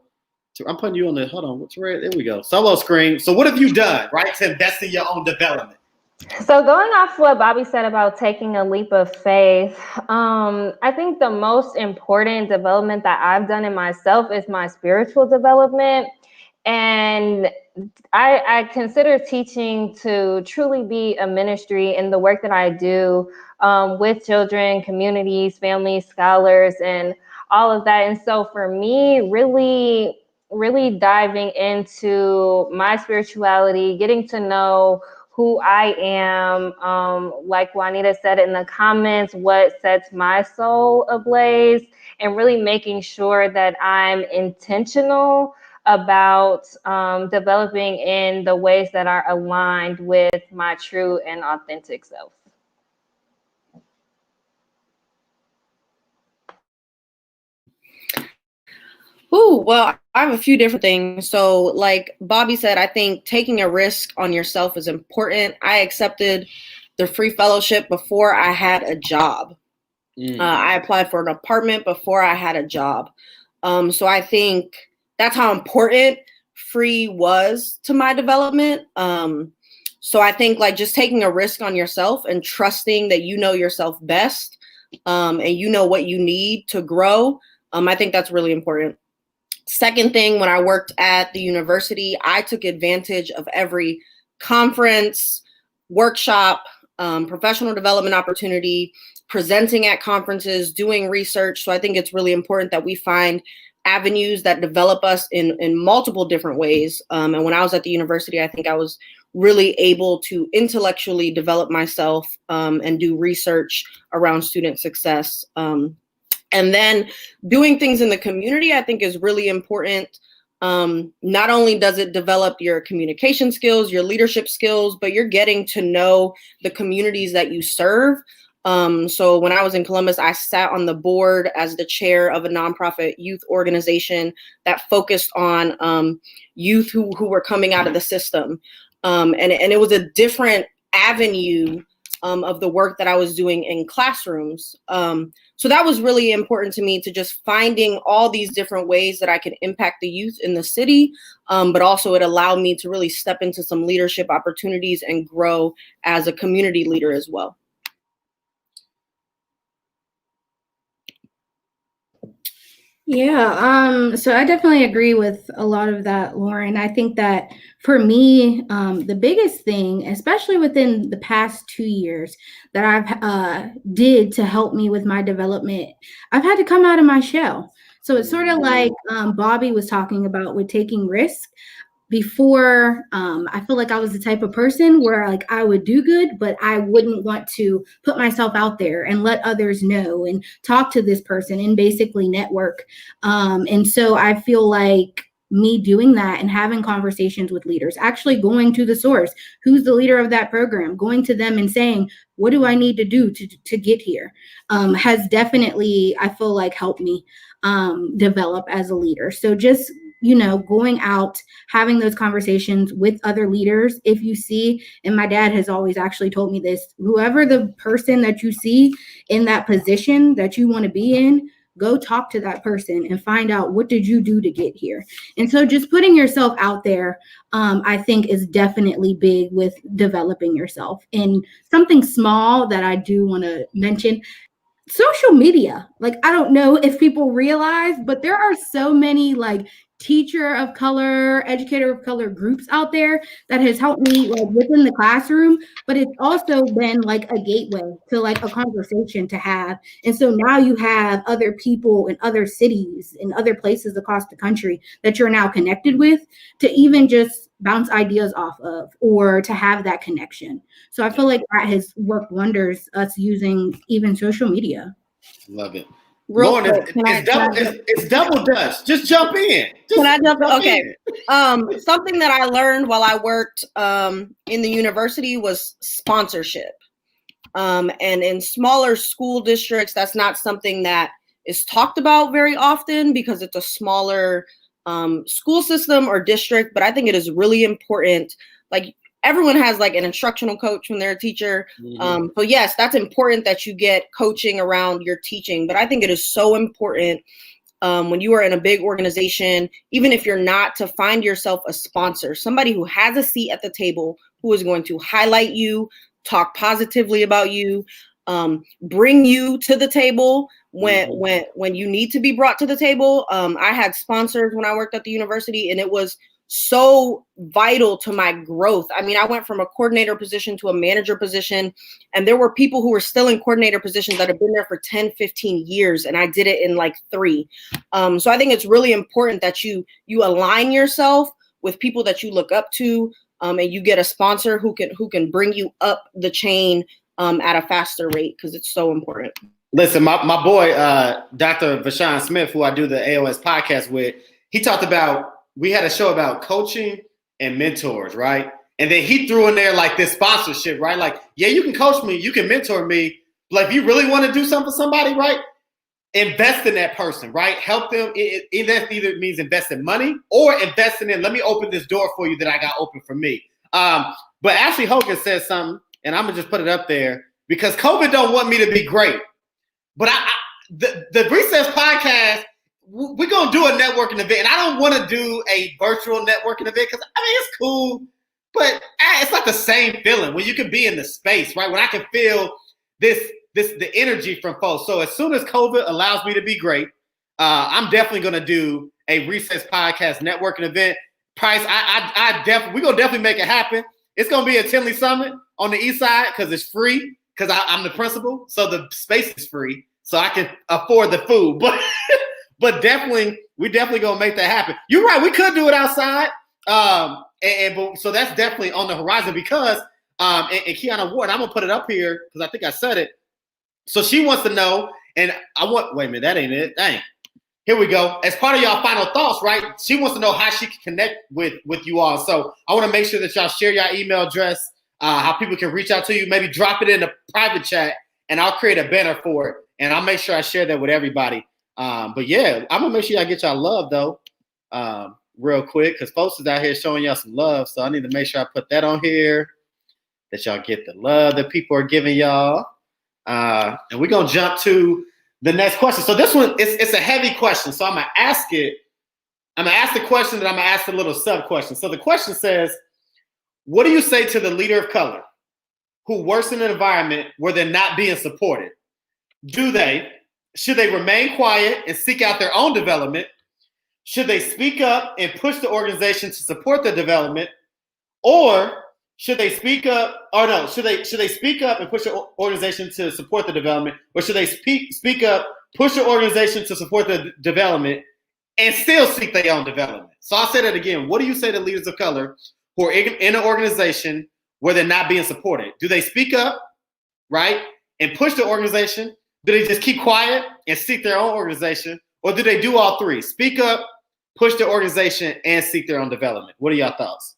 I'm putting you on the, hold on, what's red? There we go. Solo screen. So what have you done, right, to invest in your own development? So going off what Bobby said about taking a leap of faith, I think the most important development that I've done in myself is my spiritual development. And I consider teaching to truly be a ministry in the work that I do with children, communities, families, scholars, and all of that. And so for me, really diving into my spirituality, getting to know who I am, like Juanita said in the comments, what sets my soul ablaze, and really making sure that I'm intentional about developing in the ways that are aligned with my true and authentic self. Ooh, well, I have a few different things. So like Bobby said, I think taking a risk on yourself is important. I accepted the Free Fellowship before I had a job. I applied for an apartment before I had a job. So I think that's how important Free was to my development. So I think like just taking a risk on yourself and trusting that you know yourself best, and you know what you need to grow. I think that's really important. Second thing, when I worked at the university, I took advantage of every conference, workshop, professional development opportunity, presenting at conferences, doing research. So I think it's really important that we find avenues that develop us in multiple different ways. And when I was at the university, I think I was really able to intellectually develop myself and do research around student success. And then doing things in the community, I think is really important. Not only does it develop your communication skills, your leadership skills, but you're getting to know the communities that you serve. So when I was in Columbus, I sat on the board as the chair of a nonprofit youth organization that focused on youth who were coming out of the system. And it was a different avenue of the work that I was doing in classrooms. So that was really important to me, to just finding all these different ways that I could impact the youth in the city. But also it allowed me to really step into some leadership opportunities and grow as a community leader as well. Yeah, so I definitely agree with a lot of that, Lauren. I think that for me, the biggest thing, especially within the past 2 years that I've did to help me with my development, I've had to come out of my shell. So it's sort of like Bobby was talking about with taking risks. Before, I feel like I was the type of person where like I would do good, but I wouldn't want to put myself out there and let others know and talk to this person and basically network. And so I feel like me doing that and having conversations with leaders, actually going to the source, who's the leader of that program, going to them and saying, what do I need to do to get here, has definitely, I feel like, helped me develop as a leader. So just going out, having those conversations with other leaders. If you see, and my dad has always actually told me this, whoever the person that you see in that position that you want to be in, go talk to that person and find out, what did you do to get here? And so just putting yourself out there, I think, is definitely big with developing yourself. And something small that I do want to mention, social media. Like, I don't know if people realize, but there are so many like teacher of color, educator of color groups out there that has helped me like within the classroom, but it's also been like a gateway to like a conversation to have. And so now you have other people in other cities and other places across the country that you're now connected with to even just bounce ideas off of, or to have that connection. So I feel like that has worked wonders, us using even social media. Love it. Real Lauren, quick, it's double dutch. Just jump in. Can I jump in? Okay. Something that I learned while I worked in the university was sponsorship. And in smaller school districts, that's not something that is talked about very often because it's a smaller school system or district. But I think it is really important. Like, everyone has like an instructional coach when they're a teacher. So yes, that's important that you get coaching around your teaching. But I think it is so important when you are in a big organization, even if you're not, to find yourself a sponsor, somebody who has a seat at the table, who is going to highlight you, talk positively about you, bring you to the table when you need to be brought to the table. I had sponsors when I worked at the university, and it was so vital to my growth. I mean, I went from a coordinator position to a manager position, and there were people who were still in coordinator positions that have been there for 10, 15 years, and I did it in like 3. So I think it's really important that you align yourself with people that you look up to, and you get a sponsor who can bring you up the chain at a faster rate, because it's so important. Listen, my boy, Dr. Vashawn Smith, who I do the AOS podcast with, he talked about, we had a show about coaching and mentors, right? And then he threw in there like this sponsorship, right? Like, yeah, you can coach me, you can mentor me. Like, if you really want to do something for somebody, right? Invest in that person, right? Help them. It either means invest in money or investing in, let me open this door for you that I got open for me. But Ashley Hogan said something, and I'm going to just put it up there, because COVID don't want me to be great. But the Recess podcast, we're going to do a networking event. And I don't want to do a virtual networking event because, I mean, it's cool, but it's not the same feeling when you can be in the space, right? When I can feel the energy from folks. So as soon as COVID allows me to be great, I'm definitely going to do a Recess podcast networking event. Price, we're going to definitely make it happen. It's going to be a Tinley Summit on the east side because it's free, because I'm the principal. So the space is free, so I can afford the food. But we definitely gonna make that happen. You're right. We could do it outside. So that's definitely on the horizon, because and Kiana Ward, I'm gonna put it up here because I think I said it. So she wants to know, and wait a minute, that ain't it. Dang. Here we go. As part of y'all final thoughts, right? She wants to know how she can connect with you all. So I want to make sure that y'all share your email address, how people can reach out to you. Maybe drop it in the private chat, and I'll create a banner for it, and I'll make sure I share that with everybody. But yeah, I'm gonna make sure I get y'all love though, real quick, because folks is out here showing y'all some love. So I need to make sure I put that on here, that y'all get the love that people are giving y'all. And we're gonna jump to the next question. So this one, it's a heavy question. So I'm gonna ask it. I'm gonna ask the question, and I'm gonna ask a little sub question. So the question says, what do you say to the leader of color who works in an environment where they're not being supported? Should they remain quiet and seek out their own development? Should they speak up and push the organization to support the development? Or should they speak up, should they speak up and push the organization to support the development? Or should they speak up, push the organization to support the development, and still seek their own development? So I'll say that again. What do you say to leaders of color who are in an organization where they're not being supported? Do they speak up, right, and push the organization? Do they just keep quiet and seek their own organization? Or do they do all three? Speak up, push the organization, and seek their own development? What are your thoughts?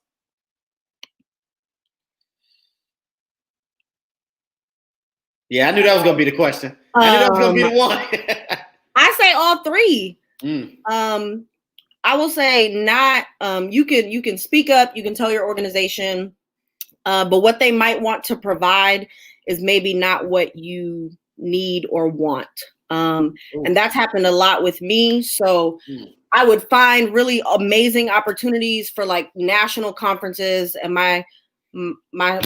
Yeah, I knew that was going to be the question. I knew that was going to be the one. I say all three. I will say not. You can speak up. You can tell your organization, but what they might want to provide is maybe not what you need or want. And that's happened a lot with me. So I would find really amazing opportunities for like national conferences, and my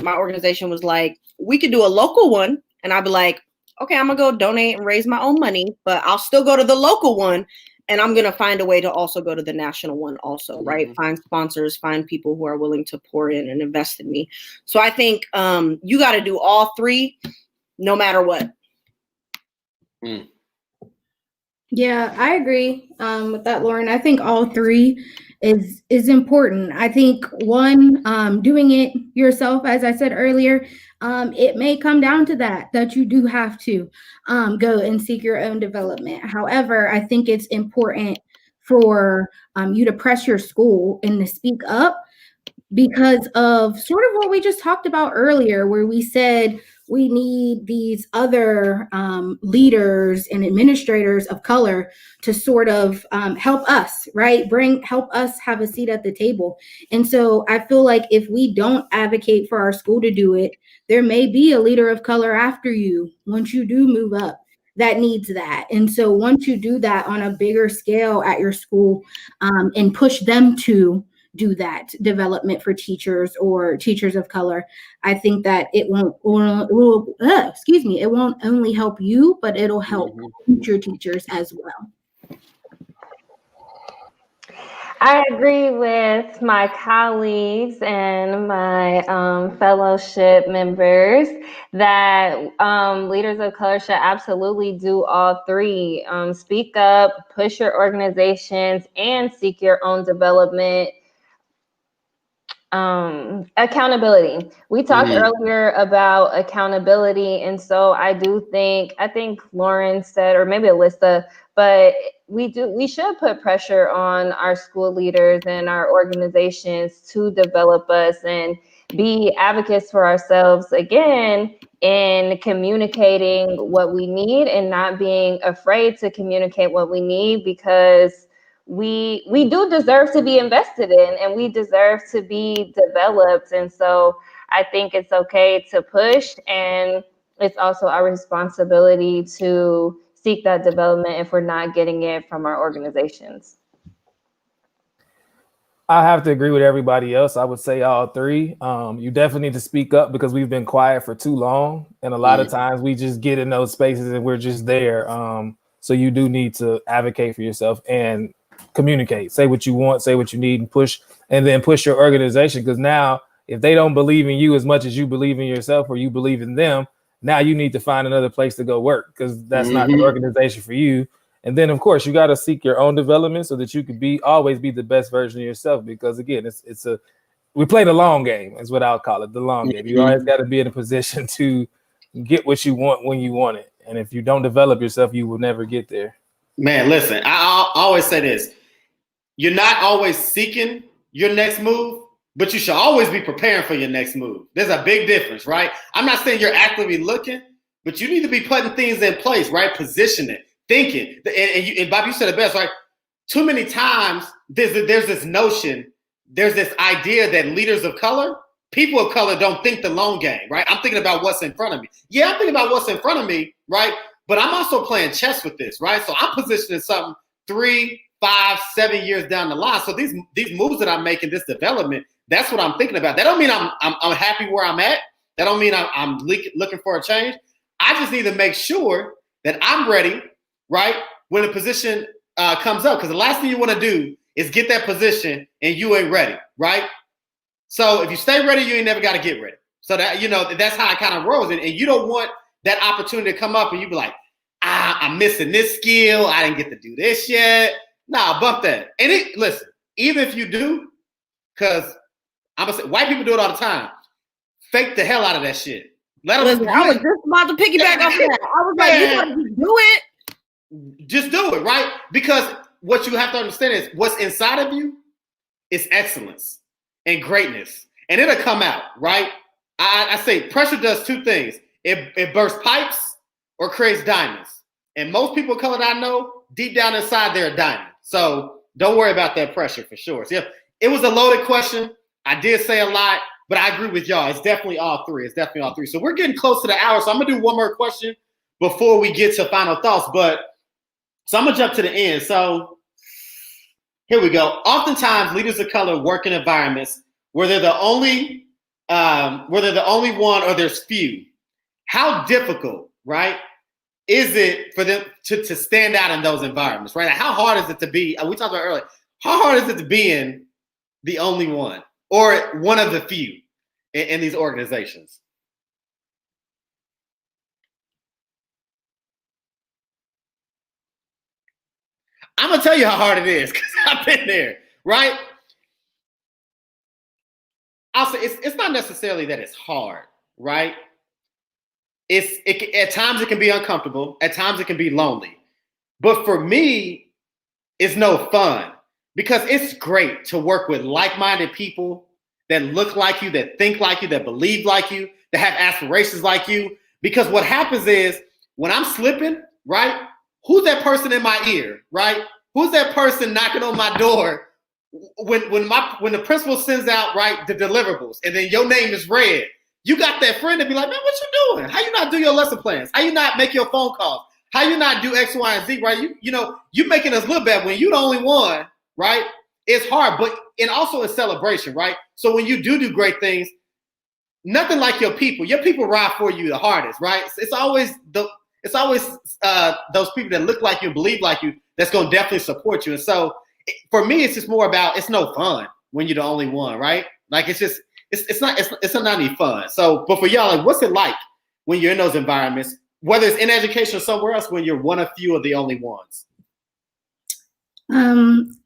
organization was like, we could do a local one, and I'd be like, okay, I'm gonna go donate and raise my own money, but I'll still go to the local one, and I'm gonna find a way to also go to the national one also, right? Find sponsors, find people who are willing to pour in and invest in me. So I think you got to do all three, no matter what. Yeah, I agree with that, Lauren. I think all three is important. I think one, doing it yourself, as I said earlier, it may come down to that you do have to go and seek your own development. However, I think it's important for you to press your school and to speak up, because of sort of what we just talked about earlier, where we said we need these other leaders and administrators of color to sort of help us, right? Help us have a seat at the table. And so I feel like if we don't advocate for our school to do it, there may be a leader of color after you once you do move up that needs that. And so once you do that on a bigger scale at your school and push them to do that development for teachers or teachers of color, I think that it won't only help you, but it'll help future teachers as well. I agree with my colleagues and my fellowship members that leaders of color should absolutely do all three. Speak up, push your organizations, and seek your own development. Accountability. We talked earlier about accountability, and so I think Lauren said, or maybe Alyssa, but we should put pressure on our school leaders and our organizations to develop us and be advocates for ourselves again in communicating what we need and not being afraid to communicate what we need, because we do deserve to be invested in and we deserve to be developed. And so I think it's okay to push, and it's also our responsibility to seek that development if we're not getting it from our organizations. I have to agree with everybody else. I would say all three. You definitely need to speak up because we've been quiet for too long. And a lot of times we just get in those spaces and we're just there. So you do need to advocate for yourself and communicate, say what you want, say what you need, and push your organization. Because now if they don't believe in you as much as you believe in yourself or you believe in them, now you need to find another place to go work, because that's not the organization for you. And then of course you got to seek your own development so that you could always be the best version of yourself. Because again, we play the long game, is what I'll call it, the long game. You always got to be in a position to get what you want when you want it. And if you don't develop yourself, you will never get there. Man, listen, I always say this. You're not always seeking your next move, but you should always be preparing for your next move. There's a big difference, right? I'm not saying you're actively looking, but you need to be putting things in place, right? Positioning, thinking. And Bob, you said it best, right? Too many times there's this notion, there's this idea that leaders of color, people of color don't think the long game, right? I'm thinking about what's in front of me. Yeah, I'm thinking about what's in front of me, right? But I'm also playing chess with this, right? So I'm positioning something 3, 5, 7 years down the line. So these moves that I'm making, this development, that's what I'm thinking about. That don't mean I'm happy where I'm at. That don't mean I'm looking for a change. I just need to make sure that I'm ready, right, when the position comes up. Because the last thing you want to do is get that position and you ain't ready, right? So if you stay ready, you ain't never got to get ready. So that, that's how it kind of rolls. And you don't want that opportunity to come up and you be like, I'm missing this skill. I didn't get to do this yet. Nah, bump that. And listen, even if you do, because I'm gonna say white people do it all the time. Fake the hell out of that shit. I was just about to piggyback off that. I was like, you gotta just do it. Just do it, right? Because what you have to understand is what's inside of you is excellence and greatness. And it'll come out, right? I say pressure does two things. It bursts pipes or creates diamonds. And most people of color that I know, deep down inside, they're a diamond. So don't worry about that pressure for sure. So, yeah, it was a loaded question. I did say a lot, but I agree with y'all. It's definitely all three. So we're getting close to the hour. So I'm going to do one more question before we get to final thoughts. So I'm going to jump to the end. So here we go. Oftentimes, leaders of color work in environments where they're the only one or there's few. How difficult, right, is it for them to stand out in those environments, right? How hard is it to be, we talked about earlier, how hard is it to be in the only one or one of the few in these organizations? I'm going to tell you how hard it is because I've been there, right? I'll say it's not necessarily that it's hard, right? At times it can be uncomfortable. At times it can be lonely. But for me, it's no fun because it's great to work with like-minded people that look like you, that think like you, that believe like you, that have aspirations like you. Because what happens is when I'm slipping, right, who's that person in my ear, right? Who's that person knocking on my door when the principal sends out, right, the deliverables and then your name is read? You got that friend to be like, man, what you doing? How you not do your lesson plans? How you not make your phone calls? How you not do X, Y, and Z, right? You making us look bad when you the only one, right? It's hard, and also a celebration, right? So when you do great things, nothing like your people. Your people ride for you the hardest, right? It's always those people that look like you, believe like you, that's gonna definitely support you. And so for me, it's just more about it's no fun when you're the only one, right? Like it's not any fun. So, but for y'all, like, what's it like when you're in those environments, whether it's in education or somewhere else, when you're one of few of the only ones?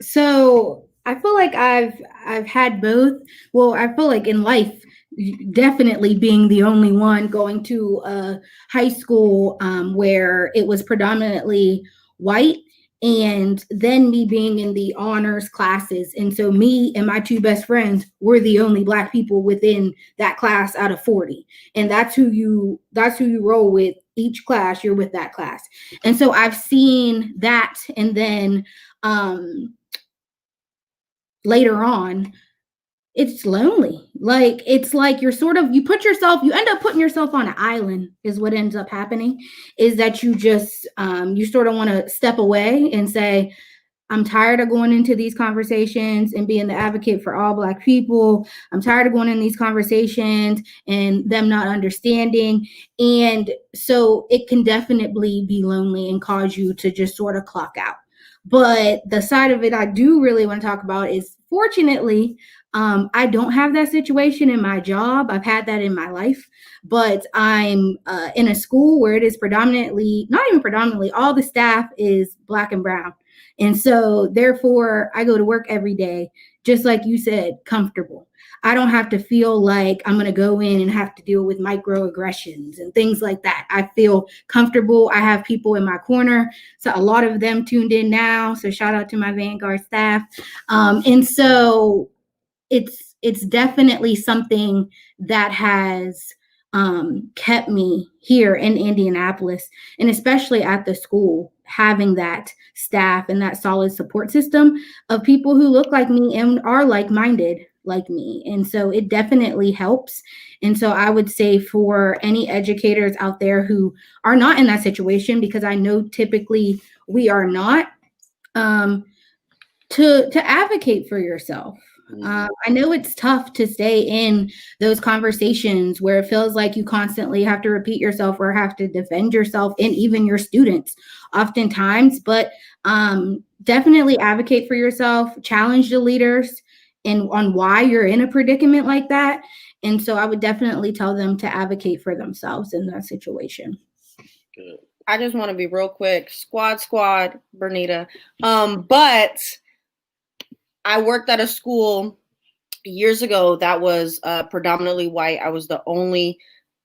So I feel like I've had both. Well, I feel like in life, definitely being the only one going to a high school where it was predominantly white, and then me being in the honors classes. And so me and my two best friends were the only Black people within that class out of 40. And that's who you roll with. Each class, you're with that class. And so I've seen that. And then later on, it's lonely. Like, it's like you end up putting yourself on an island is what ends up happening, is that you just, you sort of want to step away and say, I'm tired of going into these conversations and being the advocate for all Black people. I'm tired of going in these conversations and them not understanding. And so it can definitely be lonely and cause you to just sort of clock out. But the side of it I do really want to talk about is, fortunately, I don't have that situation in my job. I've had that in my life, but I'm in a school where it is not even predominantly, all the staff is Black and brown. And so therefore I go to work every day, just like you said, comfortable. I don't have to feel like I'm going to go in and have to deal with microaggressions and things like that. I feel comfortable. I have people in my corner. So a lot of them tuned in now. So shout out to my Vanguard staff. And so it's definitely something that has kept me here in Indianapolis, and especially at the school, having that staff and that solid support system of people who look like me and are like-minded like me. And so it definitely helps. And so I would say for any educators out there who are not in that situation, because I know typically we are not, to advocate for yourself. I know it's tough to stay in those conversations where it feels like you constantly have to repeat yourself or have to defend yourself, and even your students oftentimes, but definitely advocate for yourself, challenge the leaders and on why you're in a predicament like that. And so I would definitely tell them to advocate for themselves in that situation. Good. I just want to be real quick. Squad, Bernita. But I worked at a school years ago that was predominantly white. I was the only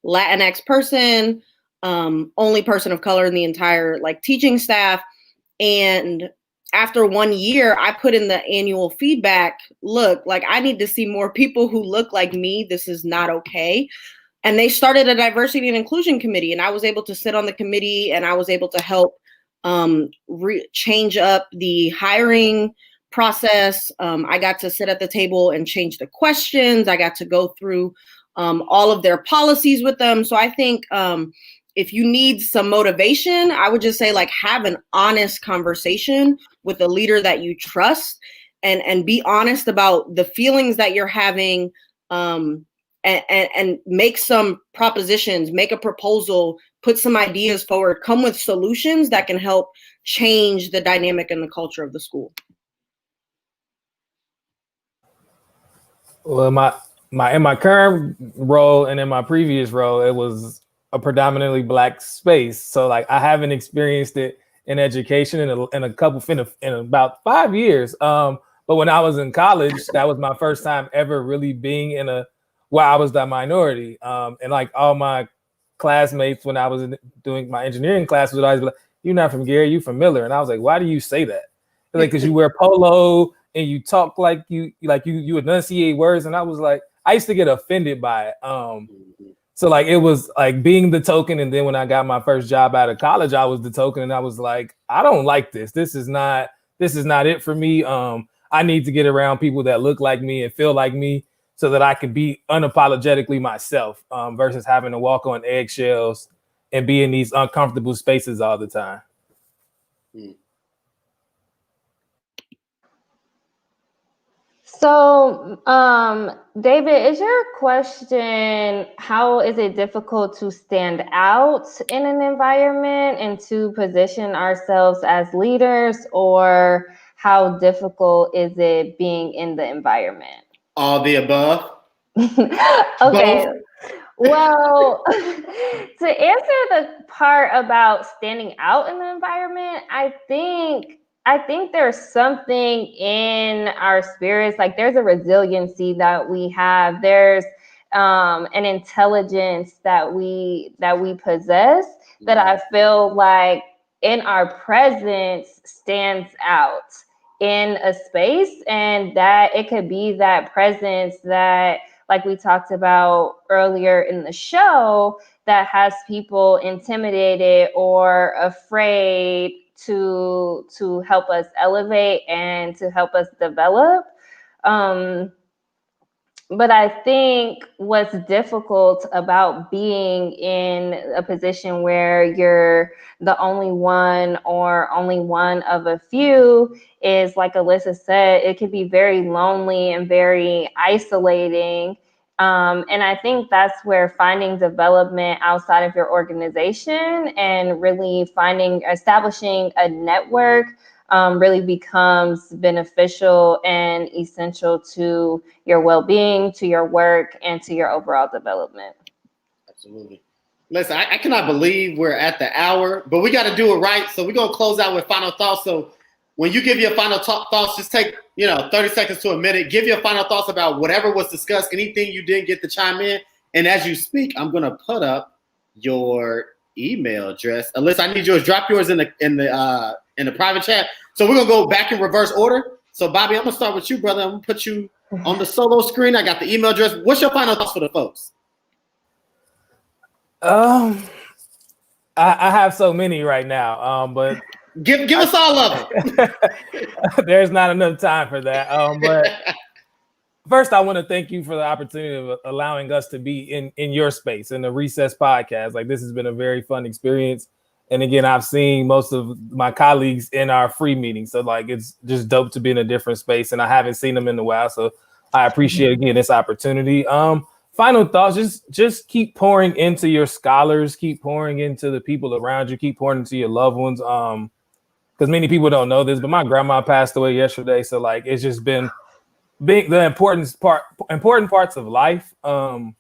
Latinx person, only person of color in the entire teaching staff. And after 1 year, I put in the annual feedback, look, I need to see more people who look like me. This is not okay. And they started a diversity and inclusion committee, and I was able to sit on the committee, and I was able to help change up the hiring process. I got to sit at the table and change the questions. I got to go through all of their policies with them. So I think if you need some motivation, I would just say like have an honest conversation with a leader that you trust, and be honest about the feelings that you're having, and make some propositions, make a proposal, put some ideas forward, come with solutions that can help change the dynamic and the culture of the school. Well, in my current role and in my previous role, it was a predominantly Black space. So like I haven't experienced it in education in about 5 years. But when I was in college, that was my first time ever really being where I was the minority. And like all my classmates, when I was doing my engineering classes, would always be like, "You're not from Gary, you from Miller." And I was like, "Why do you say that?" Like, because you wear polo and you talk like you enunciate words. And I was like, I used to get offended by it. So like it was like being the token. And then when I got my first job out of college, I was the token, and I was like, I don't like this. This is not it for me. I need to get around people that look like me and feel like me, so that I can be unapologetically myself, versus having to walk on eggshells and be in these uncomfortable spaces all the time. So, David, is your question, how is it difficult to stand out in an environment and to position ourselves as leaders, or how difficult is it being in the environment? All the above. Okay. Both. Well, to answer the part about standing out in the environment, I think there's something in our spirits, like there's a resiliency that we have. There's an intelligence that we possess that I feel like in our presence stands out in a space, and that it could be that presence that, like we talked about earlier in the show, that has people intimidated or afraid to help us elevate and to help us develop. But I think what's difficult about being in a position where you're the only one or only one of a few is, like Alyssa said, it can be very lonely and very isolating. And I think that's where finding development outside of your organization and really establishing a network really becomes beneficial and essential to your well-being, to your work, and to your overall development. Absolutely. Listen, I cannot believe we're at the hour, but we got to do it right. So we're going to close out with final thoughts. So when you give your final thoughts, just take 30 seconds to a minute. Give your final thoughts about whatever was discussed, anything you didn't get to chime in. And as you speak, I'm going to put up your email address. Alyssa, I need yours. Drop yours in the private chat. So we're going to go back in reverse order. So Bobby, I'm going to start with you, brother. I'm going to put you on the solo screen. I got the email address. What's your final thoughts for the folks? I have so many right now, but give us all of them. There's not enough time for that. But first, I want to thank you for the opportunity of allowing us to be in your space, in the Recess podcast. Like, this has been a very fun experience. And again, I've seen most of my colleagues in our free meetings. So like, it's just dope to be in a different space, and I haven't seen them in a while. So I appreciate again this opportunity. Final thoughts, just keep pouring into your scholars, keep pouring into the people around you, keep pouring into your loved ones. Because many people don't know this, but my grandma passed away yesterday. So like, it's just been the important parts of life. Don't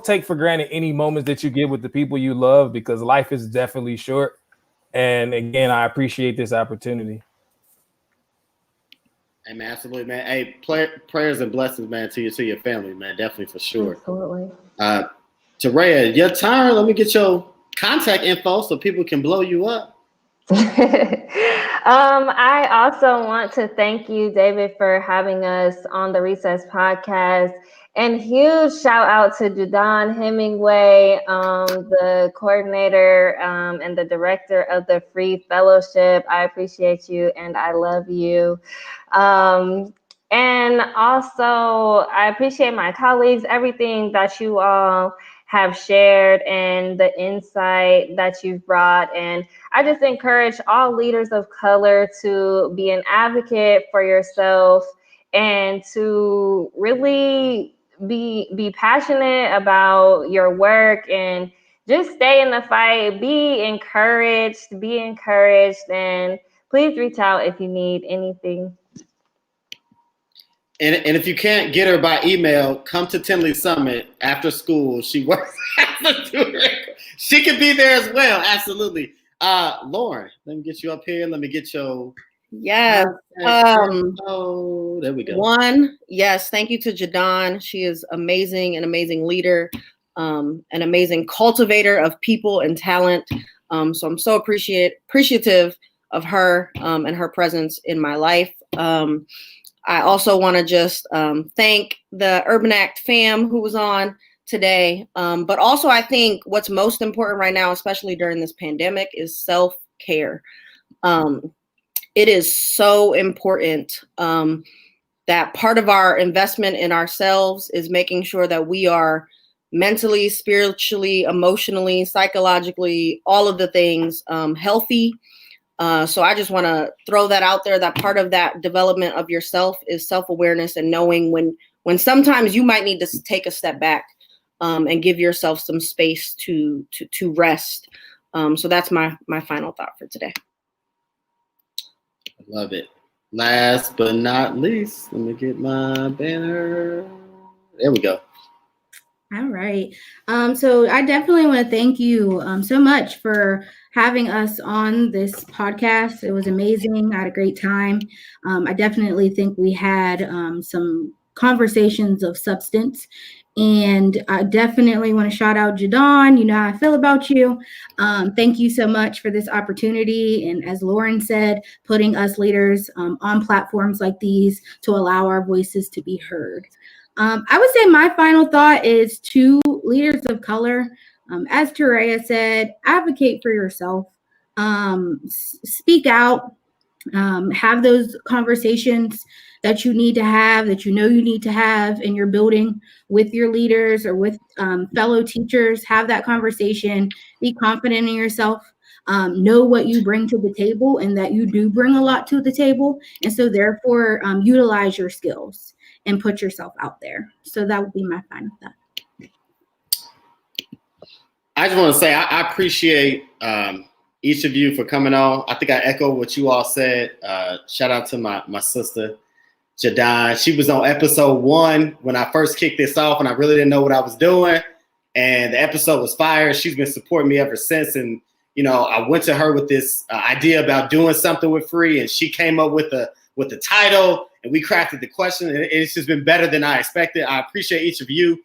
take for granted any moments that you get with the people you love, because life is definitely short. And again, I appreciate this opportunity. Hey, man, absolutely, man. Hey, prayers and blessings, man, to your family, man. Definitely, for sure. Absolutely. Torreya, your turn. Let me get your contact info so people can blow you up. I also want to thank you, David, for having us on the Recess podcast. And huge shout out to JuDonne Hemingway, the coordinator and the director of the Free Fellowship. I appreciate you and I love you. And also, I appreciate my colleagues, everything that you all have shared and the insight that you've brought. And I just encourage all leaders of color to be an advocate for yourself and to really be passionate about your work and just stay in the fight. Be encouraged, and please reach out if you need anything. And if you can't get her by email, come to Tinley Summit after school. She works as a tutor. She could be there as well. Absolutely. Lauren, let me get you up here. Let me get your. Yes. Oh, there we go. Yes. Thank you to JuDonne. She is amazing, an amazing leader, an amazing cultivator of people and talent. So I'm so appreciative of her and her presence in my life. I also want to just thank the Urban Act fam who was on today. But also I think what's most important right now, especially during this pandemic, is self-care. It is so important that part of our investment in ourselves is making sure that we are mentally, spiritually, emotionally, psychologically, all of the things healthy. So I just want to throw that out there, that part of that development of yourself is self-awareness and knowing when sometimes you might need to take a step back and give yourself some space to rest. So that's my final thought for today. I love it. Last but not least, let me get my banner. There we go. All right. So I definitely want to thank you so much for having us on this podcast. It was amazing. I had a great time. I definitely think we had some conversations of substance. And I definitely want to shout out JuDonne. You know how I feel about you. Thank you so much for this opportunity. And as Lauren said, putting us leaders on platforms like these to allow our voices to be heard. I would say my final thought is to leaders of color. As Torreya said, advocate for yourself. Speak out. Have those conversations that you need to have, that you know you need to have in your building with your leaders or with fellow teachers. Have that conversation. Be confident in yourself. Know what you bring to the table and that you do bring a lot to the table. And so therefore, utilize your skills and put yourself out there. So that would be my final thought. I just want to say I appreciate each of you for coming on. I think I echo what you all said. Shout out to my sister, JuDonne. She was on episode 1 when I first kicked this off, and I really didn't know what I was doing. And the episode was fire. She's been supporting me ever since. And, you know, I went to her with this idea about doing something with Free, and she came up with the title, and we crafted the question, and it's just been better than I expected. I appreciate each of you.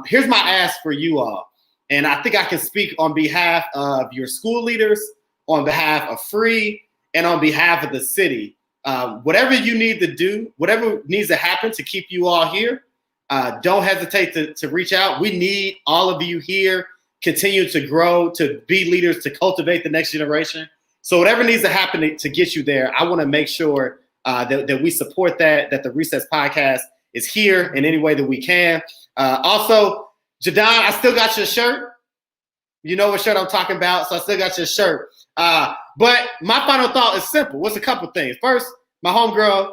Here's my ask for you all. And I think I can speak on behalf of your school leaders, on behalf of Free, and on behalf of the city. Whatever you need to do, whatever needs to happen to keep you all here, don't hesitate to reach out. We need all of you here, continue to grow, to be leaders, to cultivate the next generation. So whatever needs to happen to get you there, I want to make sure that we support that the Recess Podcast is here in any way that we can. Also, JuDonne, I still got your shirt. You know what shirt I'm talking about, so I still got your shirt. But my final thought is simple. What's a couple things? First, my homegirl,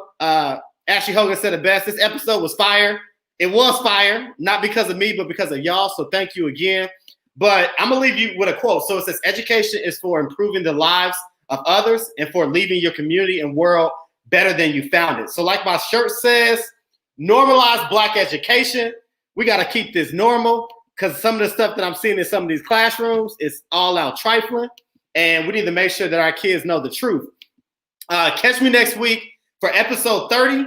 Ashley Hogan said it best. This episode was fire. It was fire, not because of me, but because of y'all. So thank you again. But I'm going to leave you with a quote. So it says, education is for improving the lives of others and for leaving your community and world better than you found it. So like my shirt says, normalize Black education. We got to keep this normal because some of the stuff that I'm seeing in some of these classrooms is all out trifling. And we need to make sure that our kids know the truth. Catch me next week for episode 30,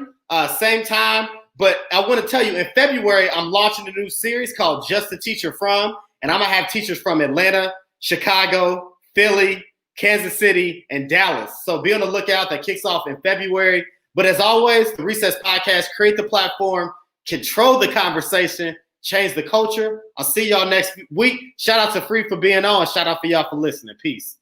same time. But I want to tell you, in February, I'm launching a new series called Just a Teacher From. And I'm going to have teachers from Atlanta, Chicago, Philly, Kansas City, and Dallas. So be on the lookout. That kicks off in February. But as always, the Recess Podcast, create the platform, control the conversation, change the culture. I'll see y'all next week. Shout out to Free for being on. Shout out for y'all for listening. Peace.